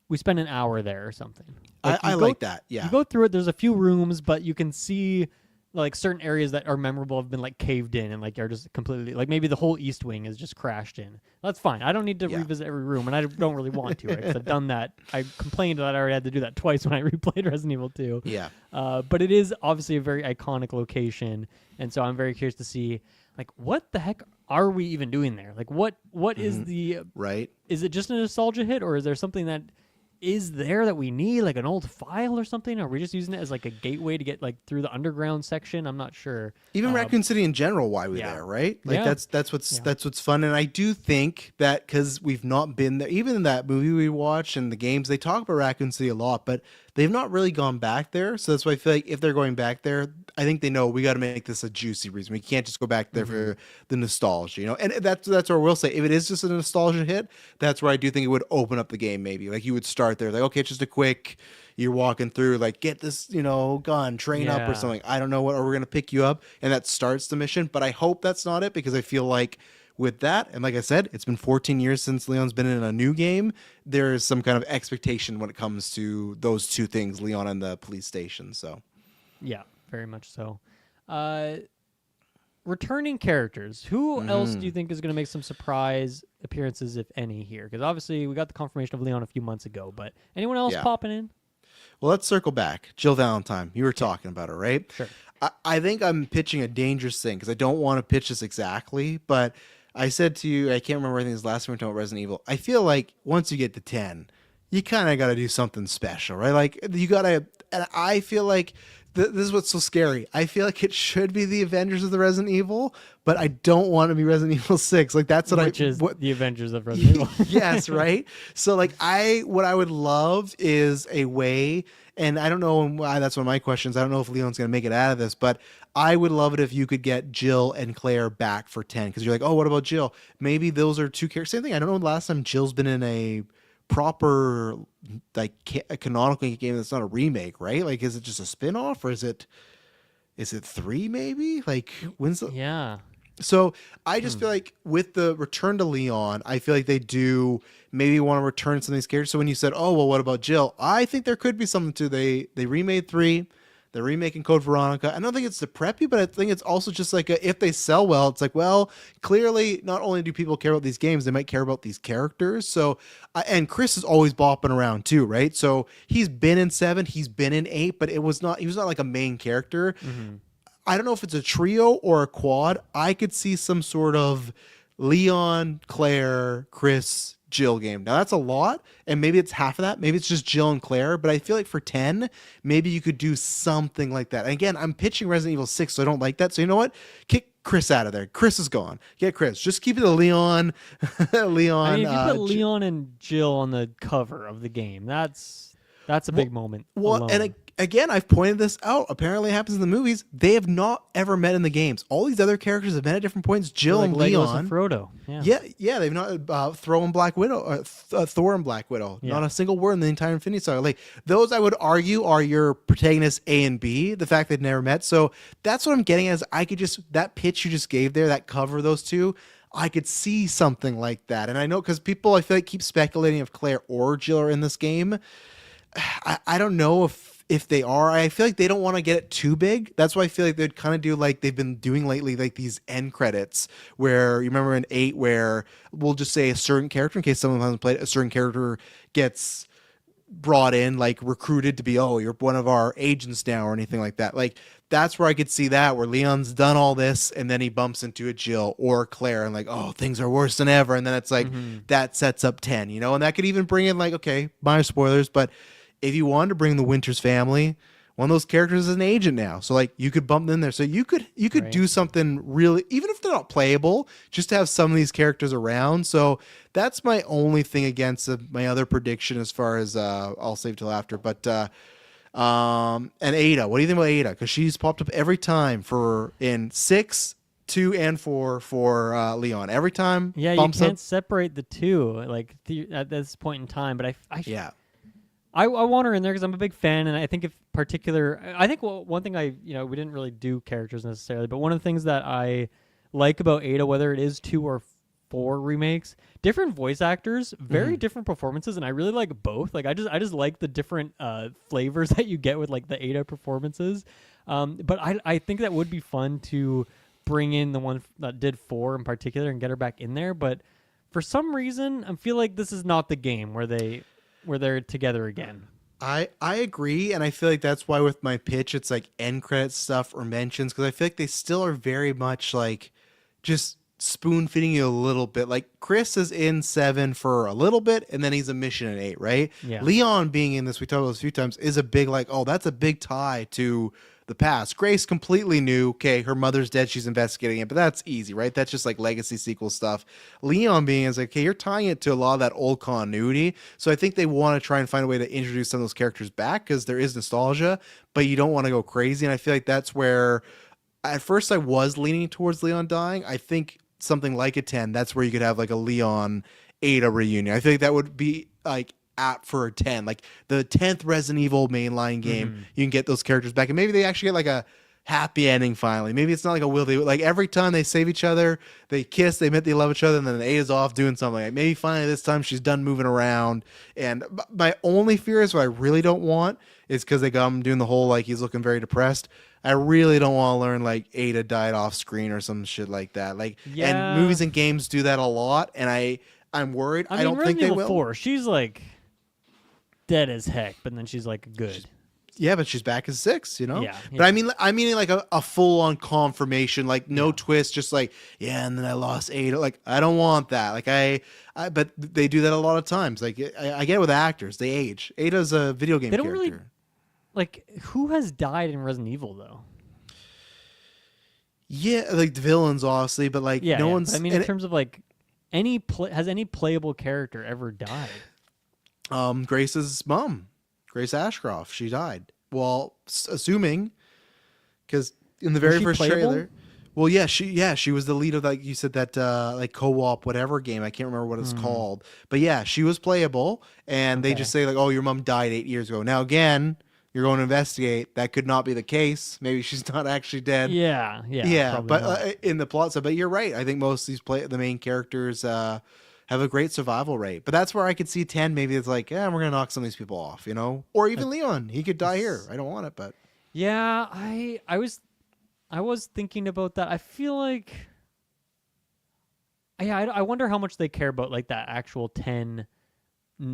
we spend an hour there or something. Like I like that. Yeah. You go through it, there's a few rooms, but you can see like certain areas that are memorable have been like caved in and like are just completely like maybe the whole East Wing is just crashed in. That's fine. I don't need to revisit every room, and I don't really want to, right? Because I've done that. I complained that I already had to do that twice when I replayed Resident Evil 2. Yeah. But it is obviously a very iconic location, and so I'm very curious to see like what the heck are we even doing there? Like what is the right? Is it just a nostalgia hit, or is there something that is there that we need, like an old file or something? Are we just using it as like a gateway to get like through the underground section? I'm not sure. Even Raccoon City in general, why we there, right? Like that's what's fun. And I do think that because we've not been there, even in that movie we watched and the games, they talk about Raccoon City a lot, but they've not really gone back there. So that's why I feel like if they're going back there, I think they know we got to make this a juicy reason. We can't just go back there for the nostalgia, you know. And that's where we'll say if it is just a nostalgia hit, that's where I do think it would open up the game. Maybe like you would start there, like okay, it's just a quick. You're walking through, like get this, you know, gun, train up or something. I don't know what, or we're gonna pick you up, and that starts the mission. But I hope that's not it because I feel like with that, and like I said, it's been 14 years since Leon's been in a new game. There is some kind of expectation when it comes to those two things, Leon and the police station. So, yeah, very much so. Returning characters. Who else do you think is going to make some surprise appearances, if any, here? Because obviously we got the confirmation of Leon a few months ago, but anyone else popping in? Well, let's circle back. Jill Valentine. You were talking about her, right? Sure. I think I'm pitching a dangerous thing because I don't want to pitch this exactly, but I said to you, I can't remember, I think it was last time we were talking about Resident Evil. I feel like once you get to 10, you kind of got to do something special, right? Like you got to, and I feel like this is what's so scary. I feel like it should be the Avengers of the Resident Evil, but I don't want to be Resident Evil 6. Like that's Which is the Avengers of Resident Evil. Yes, right? So like what I would love is a way, and I don't know why that's one of my questions. I don't know if Leon's going to make it out of this, but I would love it if you could get Jill and Claire back for 10 because you're like, oh, what about Jill? Maybe those are two characters. Same thing. I don't know the last time Jill's been in a proper like canonical game that's not a remake, right? Like is it just a spin-off or is it 3 maybe? Like when's the Yeah. So I just feel like with the return to Leon, I feel like they do maybe want to return some of these characters. So when you said, oh, well, what about Jill? I think there could be something to they remade 3. They're remaking Code Veronica. I don't think it's to prep you, but I think it's also just like if they sell well, it's like, well, clearly not only do people care about these games, they might care about these characters. So, and Chris is always bopping around too, right? So he's been in 7, he's been in 8, but he was not like a main character. I don't know if it's a trio or a quad. I could see some sort of Leon, Claire, Chris, Jill game. Now that's a lot, and maybe it's half of that. Maybe it's just Jill and Claire, but I feel like for 10, maybe you could do something like that. And again, I'm pitching Resident Evil 6, so I don't like that. So you know what? Kick Chris out of there. Chris is gone. Get Chris. Just keep it a Leon. Leon. I mean, if you put Leon and Jill on the cover of the game, that's a big moment. Well, alone. and again, I've pointed this out. Apparently, it happens in the movies. They have not ever met in the games. All these other characters have met at different points. Jill like and Legolas Leon. and Frodo. Yeah. They've not Thor and Black Widow, Thor and Black Widow. Yeah. Not a single word in the entire Infinity Saga. Like those, I would argue, are your protagonists A and B. The fact they've never met. So that's what I'm getting at. Is I could just that pitch you just gave there, that cover, those two. I could see something like that, and I know because people I feel like keep speculating if Claire or Jill are in this game. I don't know if they are. I feel like they don't want to get it too big. That's why I feel like they'd kind of do like they've been doing lately, like these end credits where you remember in 8 where we'll just say a certain character, in case someone hasn't played, a certain character gets brought in, like recruited to be, oh, you're one of our agents now or anything like that. Like that's where I could see that where Leon's done all this and then he bumps into a Jill or Claire and like, oh, things are worse than ever. And then it's like that sets up 10, you know, and that could even bring in like, okay, minor spoilers, but if you wanted to bring the Winters family, one of those characters is an agent now. So like you could bump them in there. So you could right. do something really, even if they're not playable, just to have some of these characters around. So that's my only thing against my other prediction as far as I'll save till after. But and Ada, what do you think about Ada? Because she's popped up every time in 6, 2, and 4 for Leon. Every time. Yeah, you can't separate the two like at this point in time. But I want her in there because I'm a big fan, and I think one thing we didn't really do characters necessarily, but one of the things that I like about Ada, whether it is 2 or 4 remakes, different voice actors, very different performances, and I really like both. Like I just like the different flavors that you get with like the Ada performances. But I think that would be fun to bring in the one that did 4 in particular and get her back in there. But for some reason, I feel like this is not the game where they're together again. I agree, and I feel like that's why with my pitch, it's like end credit stuff or mentions, because I feel like they still are very much like just spoon feeding you a little bit. Like Chris is in 7 for a little bit, and then he's a mission in 8, right? Yeah. Leon being in this, we talked about this a few times, is a big like, oh, that's a big tie to the past. Grace completely new. Okay, her mother's dead. She's investigating it, but that's easy, right? That's just like legacy sequel stuff. Leon being is like, okay, you're tying it to a lot of that old continuity. So I think they want to try and find a way to introduce some of those characters back because there is nostalgia, but you don't want to go crazy. And I feel like that's where, at first, I was leaning towards Leon dying. I think something like a 10, that's where you could have like a Leon Ada reunion. I think that would be like apt for a 10, like the 10th Resident Evil mainline game. You can get those characters back, and maybe they actually get like a happy ending finally. Maybe it's not like a will they, like every time they save each other, they kiss, they admit they love each other, and then Ada's off doing something. Like maybe finally this time she's done moving around. And my only fear is what I really don't want is because they got him doing the whole like he's looking very depressed. I really don't want to learn like Ada died off screen or some shit like that. Like, and movies and games do that a lot, and I'm worried. I don't think they will. 4, she's like dead as heck, but then she's like good. Yeah, but she's back as 6, you know? Yeah. But I mean like a full-on confirmation, like no twist, just like, yeah, and then I lost Ada. Like, I don't want that. Like, but they do that a lot of times. Like, I get it with actors. They age. Ada's a video game character. Really, like, who has died in Resident Evil, though? Yeah, like the villains, obviously, but like no one's... I mean, in terms of like, has any playable character ever died? Grace's mom, Grace Ashcroft, she died. Well, assuming, because in the very first trailer, well, she was the lead of, like you said, that like co-op whatever game. I can't remember what it's called, but yeah, she was playable, and they just say like, oh, your mom died 8 years ago. Now again, you're going to investigate. That could not be the case. Maybe she's not actually dead. Yeah. But in the plot, but you're right. I think most of these the main characters have a great survival rate. But that's where I could see 10. Maybe it's like, we're gonna knock some of these people off, you know, or even Leon. He could die here. I don't want it, but yeah, I was thinking about that. I feel like, I wonder how much they care about like that actual 10.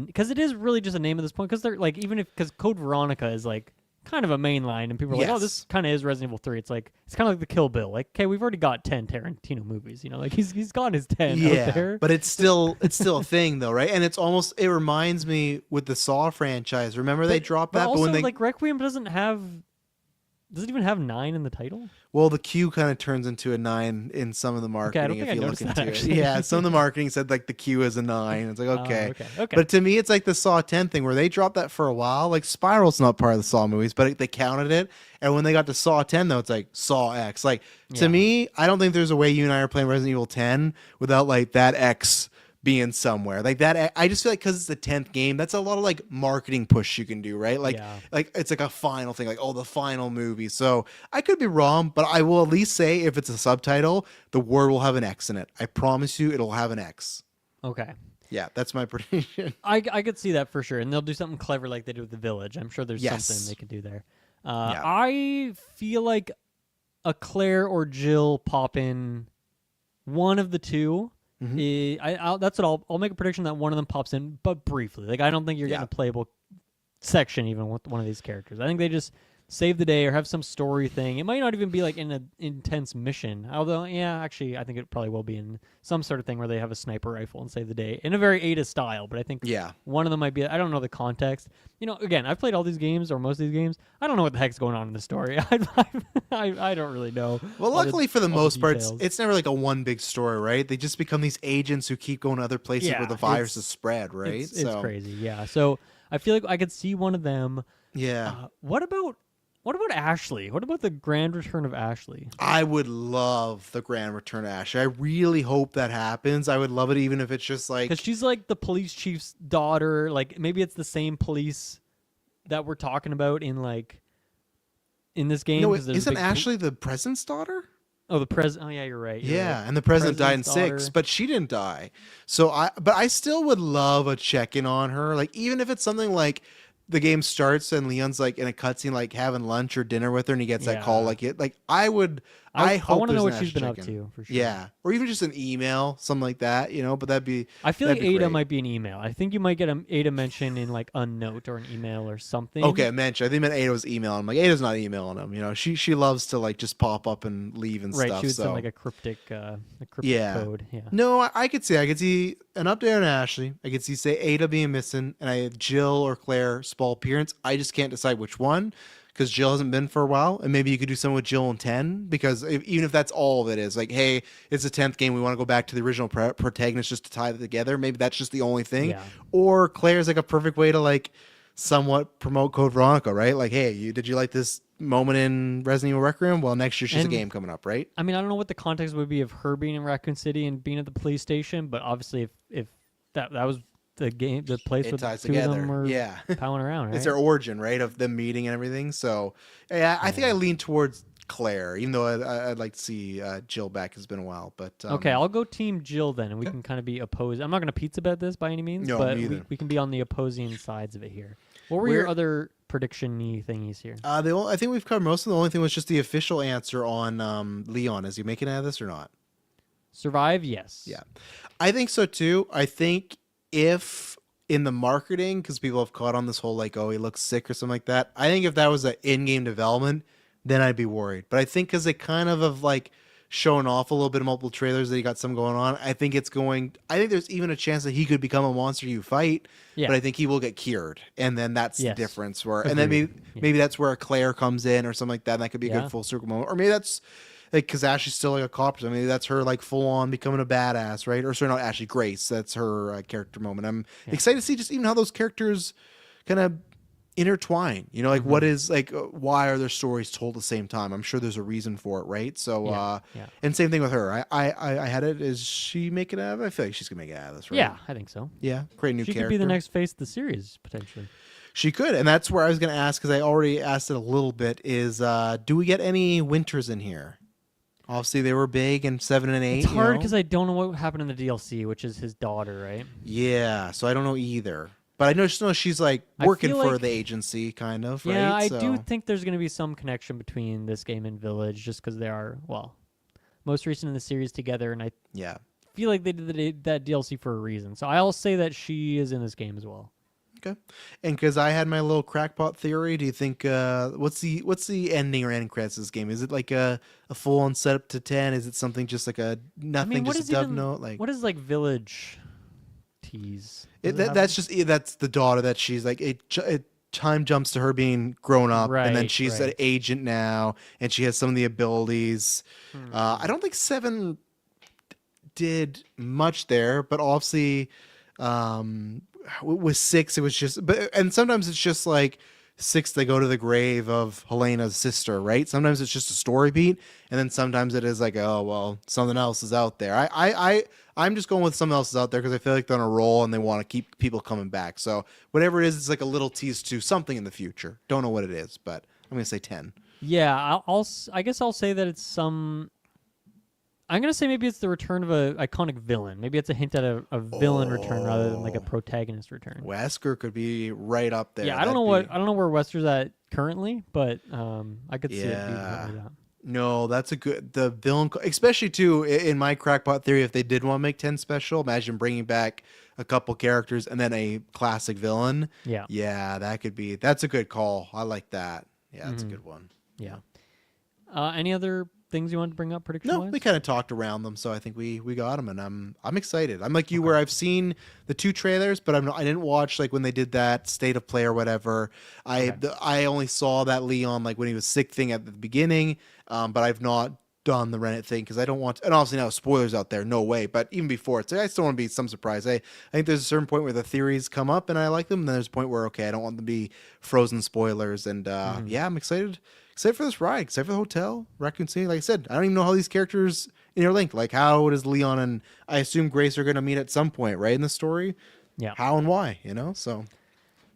Because it is really just a name at this point. Because they're like, because Code Veronica is like kind of a main line, and people are like, oh, this kind of is Resident Evil 3. It's like, it's kind of like the Kill Bill. Like, okay, we've already got 10 Tarantino movies. You know, like he's got his 10 out there. But it's still a thing though, right? And it reminds me with the Saw franchise. Remember they dropped that, but also when they like Requiem doesn't even have 9 in the title. Well, the Q kind of turns into a 9 in some of the marketing. Okay, I don't think if you I look noticed into that, it. actually. Yeah, some of the marketing said like the Q is a 9. It's like okay. Okay. But to me, it's like the Saw 10 thing where they dropped that for a while. Like Spiral's not part of the Saw movies, but they counted it. And when they got to Saw 10, though, it's like Saw X. Like to me, I don't think there's a way you and I are playing Resident Evil 10 without like that X being somewhere like that. I just feel like because it's the 10th game, that's a lot of like marketing push you can do, right? Like it's like a final thing, like, oh, the final movie. So I could be wrong, but I will at least say if it's a subtitle, the word will have an X in it. I promise you it'll have an X. Okay. Yeah, that's my prediction. I could see that for sure. And they'll do something clever like they do with The Village. I'm sure there's something they could do there. I feel like a Claire or Jill pop in, one of the two. That's what I'll make a prediction that one of them pops in, but briefly. Like I don't think you're getting a playable section even with one of these characters. I think they just save the day or have some story thing. It might not even be like in an intense mission. Although, actually, I think it probably will be in some sort of thing where they have a sniper rifle and save the day in a very Ada style. But I think one of them might be. I don't know the context. You know, again, I've played all these games or most of these games. I don't know what the heck's going on in the story. I don't really know. Well, luckily for the most part, it's never like a one big story, right? They just become these agents who keep going to other places where the virus is spread, right? It's crazy, yeah. So I feel like I could see one of them. Yeah. What about Ashley? What about the grand return of Ashley? I would love the grand return of Ashley. I really hope that happens. I would love it even if it's just like... Because she's like the police chief's daughter. Like maybe it's the same police that we're talking about in this game. No, isn't Ashley the president's daughter? Oh, the president. Oh, yeah, you're right. And the president died in 6, but she didn't die. So I still would love a check-in on her. Like even if it's something like the game starts and Leon's like in a cutscene, like having lunch or dinner with her, and he gets that call. Like I want to know what she's been up to for sure. Yeah, or even just an email, something like that. You know, but that'd be. I feel like Ada might be an email. I think you might get an Ada mention in like a note or an email or something. Okay, a mention. I think meant Ada was emailing him. Like Ada's not emailing him. You know, she loves to like just pop up and leave and stuff. Right, she would send like a cryptic code. Yeah. No, I could see an update on Ashley. I could see say Ada being missing, and I had Jill or Claire small appearance. I just can't decide which one. because Jill hasn't been for a while, and maybe you could do something with Jill in 10, because even if that's all of it is, like, hey, it's the 10th game, we want to go back to the original protagonist just to tie it together. Maybe that's just the only thing. Yeah. Or Claire's like a perfect way to like somewhat promote Code Veronica, right? Like, hey, did you like this moment in Resident Evil Requiem? Well, next year she's a game coming up, right? I mean, I don't know what the context would be of her being in Raccoon City and being at the police station, but obviously if that was the game, the place It where the ties two of them together. were Yeah. palling around, right? It's their origin, right, of them meeting and everything. So, yeah, I think I lean towards Claire, even though I'd like to see Jill back. It's been a while, but Okay, I'll go Team Jill then, and we can kind of be opposed. I'm not going to pizza bet this by any means, No, but me either. we can be on the opposing sides of it here. What were your other prediction-y thingies here? I think we've covered most of. The only thing was just the official answer on Leon. Is he making it out of this or not? Survive, yes. Yeah, I think so too. I think if in the marketing, because people have caught on this whole like, oh, he looks sick or something like that. I think if that was an in-game development, then I'd be worried. But I think because they kind of have like shown off a little bit of multiple trailers that he got some going on, I think there's even a chance that he could become a monster you fight. Yeah. But I think he will get cured, and then that's the difference. And then Agreed. maybe that's where Claire comes in or something like that. And that could be a Yeah. good full circle moment. Or maybe that's like because Ashley's still like a cop. So maybe that's her like full on becoming a badass, right? Or sorry, not Ashley, Grace. That's her character moment. I'm excited to see just even how those characters kind of intertwine. You know, like what is like why are their stories told at the same time? I'm sure there's a reason for it, right? So and same thing with her. I had it. Is she making it out of it? I feel like she's gonna make it out of this, right? Yeah, I think so. Yeah, create a new She character. could be the next face of the series, potentially. She could, and that's where I was going to ask, because I already asked it a little bit, is do we get any Winters in here? Obviously, they were big in 7 and 8. It's hard because I don't know what happened in the DLC, which is his daughter, right? Yeah, so I don't know either. But I just know she's like working for the agency, kind of, right? Yeah, I So- do think there's going to be some connection between this game and Village, just because they are, well, most recent in the series together, and I Yeah. feel like they did that DLC for a reason. So I'll say that she is in this game as well. Okay. And because I had my little crackpot theory, do you think what's the ending or end credits of this game? Is it like a full on setup to 10? Is it something just like a nothing, what just is a dove even- note? Like What is like Village tease? Does it have- that's the daughter that she's like it time jumps to her being grown up, and then Right, she's an right. agent now, and she has some of the abilities. Hmm. I don't think 7 did much there, but obviously with 6 it was just and sometimes it's just like 6 they go to the grave of Helena's sister, right? Sometimes it's just a story beat, and then sometimes it is like, oh well, something else is out there. I'm just going with something else is out there because I feel like they're on a roll and they want to keep people coming back. So whatever it is, it's like a little tease to something in the future. Don't know what it is, but I'm gonna say 10. Yeah, I guess I'll say that it's some. I'm gonna say maybe it's the return of a iconic villain. Maybe it's a hint at a villain return rather than like a protagonist return. Wesker could be right up there. Yeah, I don't know where Wesker's at currently, but I could see it being Yeah. something like that. No, that's the villain, especially too in my crackpot theory. If they did want to make 10 special, imagine bringing back a couple characters and then a classic villain. Yeah, That's a good call. I like that. Yeah, that's a good one. yeah. Any other things you wanted to bring up prediction No, wise? we kind of talked around them, so I think we got them, and I'm excited. I'm like you, where I've seen the 2 trailers, but I didn't watch like when they did that state of play or whatever. I only saw that Leon like when he was sick thing at the beginning, but I've not done the Reddit thing because I don't want and obviously now spoilers out there, no way. But even before it's, I still want to be some surprise. I think there's a certain point where the theories come up and I like them, and then there's a point where okay, I don't want them to be frozen spoilers. And yeah, I'm excited for this ride, except for the hotel, Raccoon City. Like I said, I don't even know how these characters interlink. Like how does Leon and I assume Grace are going to meet at some point, right, in the story? Yeah. How and why, you know? So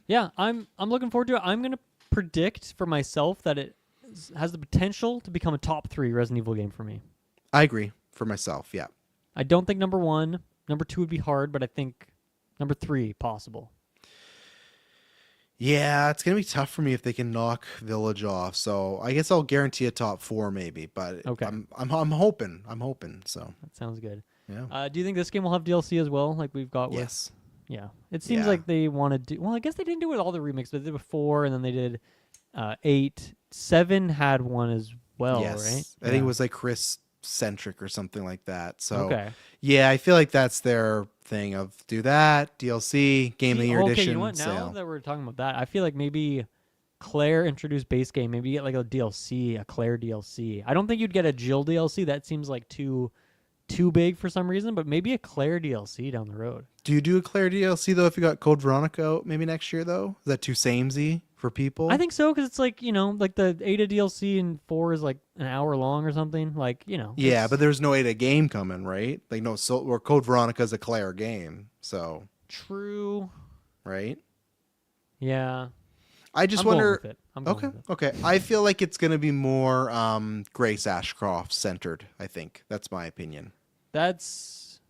Yeah, I'm looking forward to it. I'm gonna predict for myself that it has the potential to become a top 3 Resident Evil game for me. I agree for myself. Yeah. I don't think number 1, number 2 would be hard, but I think number 3 possible. Yeah, it's gonna be tough for me if they can knock Village off. So I guess I'll guarantee a top 4 maybe. But Okay. I'm hoping. So That sounds good. yeah. Do you think this game will have DLC as well, like we've got with? Yes. Yeah. It seems Yeah. like they want to do. Well, I guess they didn't do it with all the remakes, but they did before, and then they did 8. 7 had one as well, Yes. right? I think it was like Chris centric or something like that. So Okay. yeah, I feel like that's their thing of do that DLC game of the year Okay, edition you know what? Now sale. that we're talking about that, I feel like maybe Claire introduced base game. Maybe you get like a DLC, a Claire DLC. I don't think you'd get a Jill DLC. That seems like too big for some reason, but maybe a Claire DLC down the road. Do you do a Claire DLC though if you got Code Veronica out maybe next year though? Is that too samey for people? I think so, because it's like, like the Ada DLC and 4 is like an hour long or something. Like, Yeah, but there's no Ada game coming, right? Like no, so or Code Veronica is a Claire game, so true. Right? Yeah. I just I'm wonder. Going with it. I'm going with it. Okay. I feel like it's gonna be more Grace Ashcroft centered. I think that's my opinion. That's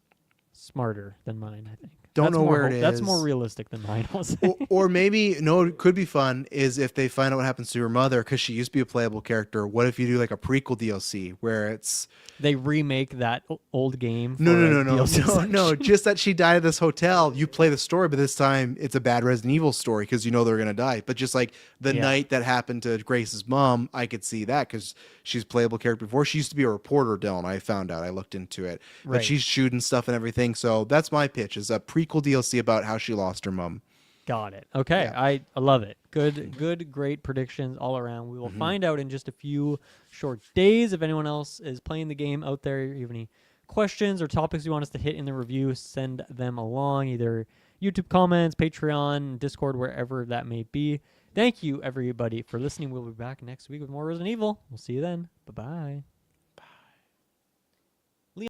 smarter than mine, I think. Don't know where it is. That's more realistic than mine, I'll say. Or maybe, it could be fun is if they find out what happens to her mother, because she used to be a playable character. What if you do like a prequel DLC where it's... They remake that old game for No. Just that she died at this hotel. You play the story, but this time it's a bad Resident Evil story because they're going to die. But just like the night that happened to Grace's mom, I could see that because she's a playable character before. She used to be a reporter, Dylan. I found out. I looked into it. But she's shooting stuff and everything. So that's my pitch, is a prequel DLC about how she lost her mom. Got it. Okay. Yeah. I love it. Good, great predictions all around. We will find out in just a few short days. If anyone else is playing the game out there, you have any questions or topics you want us to hit in the review, send them along, either YouTube comments, Patreon, Discord, wherever that may be. Thank you, everybody, for listening. We'll be back next week with more Resident Evil. We'll see you then. Bye-bye.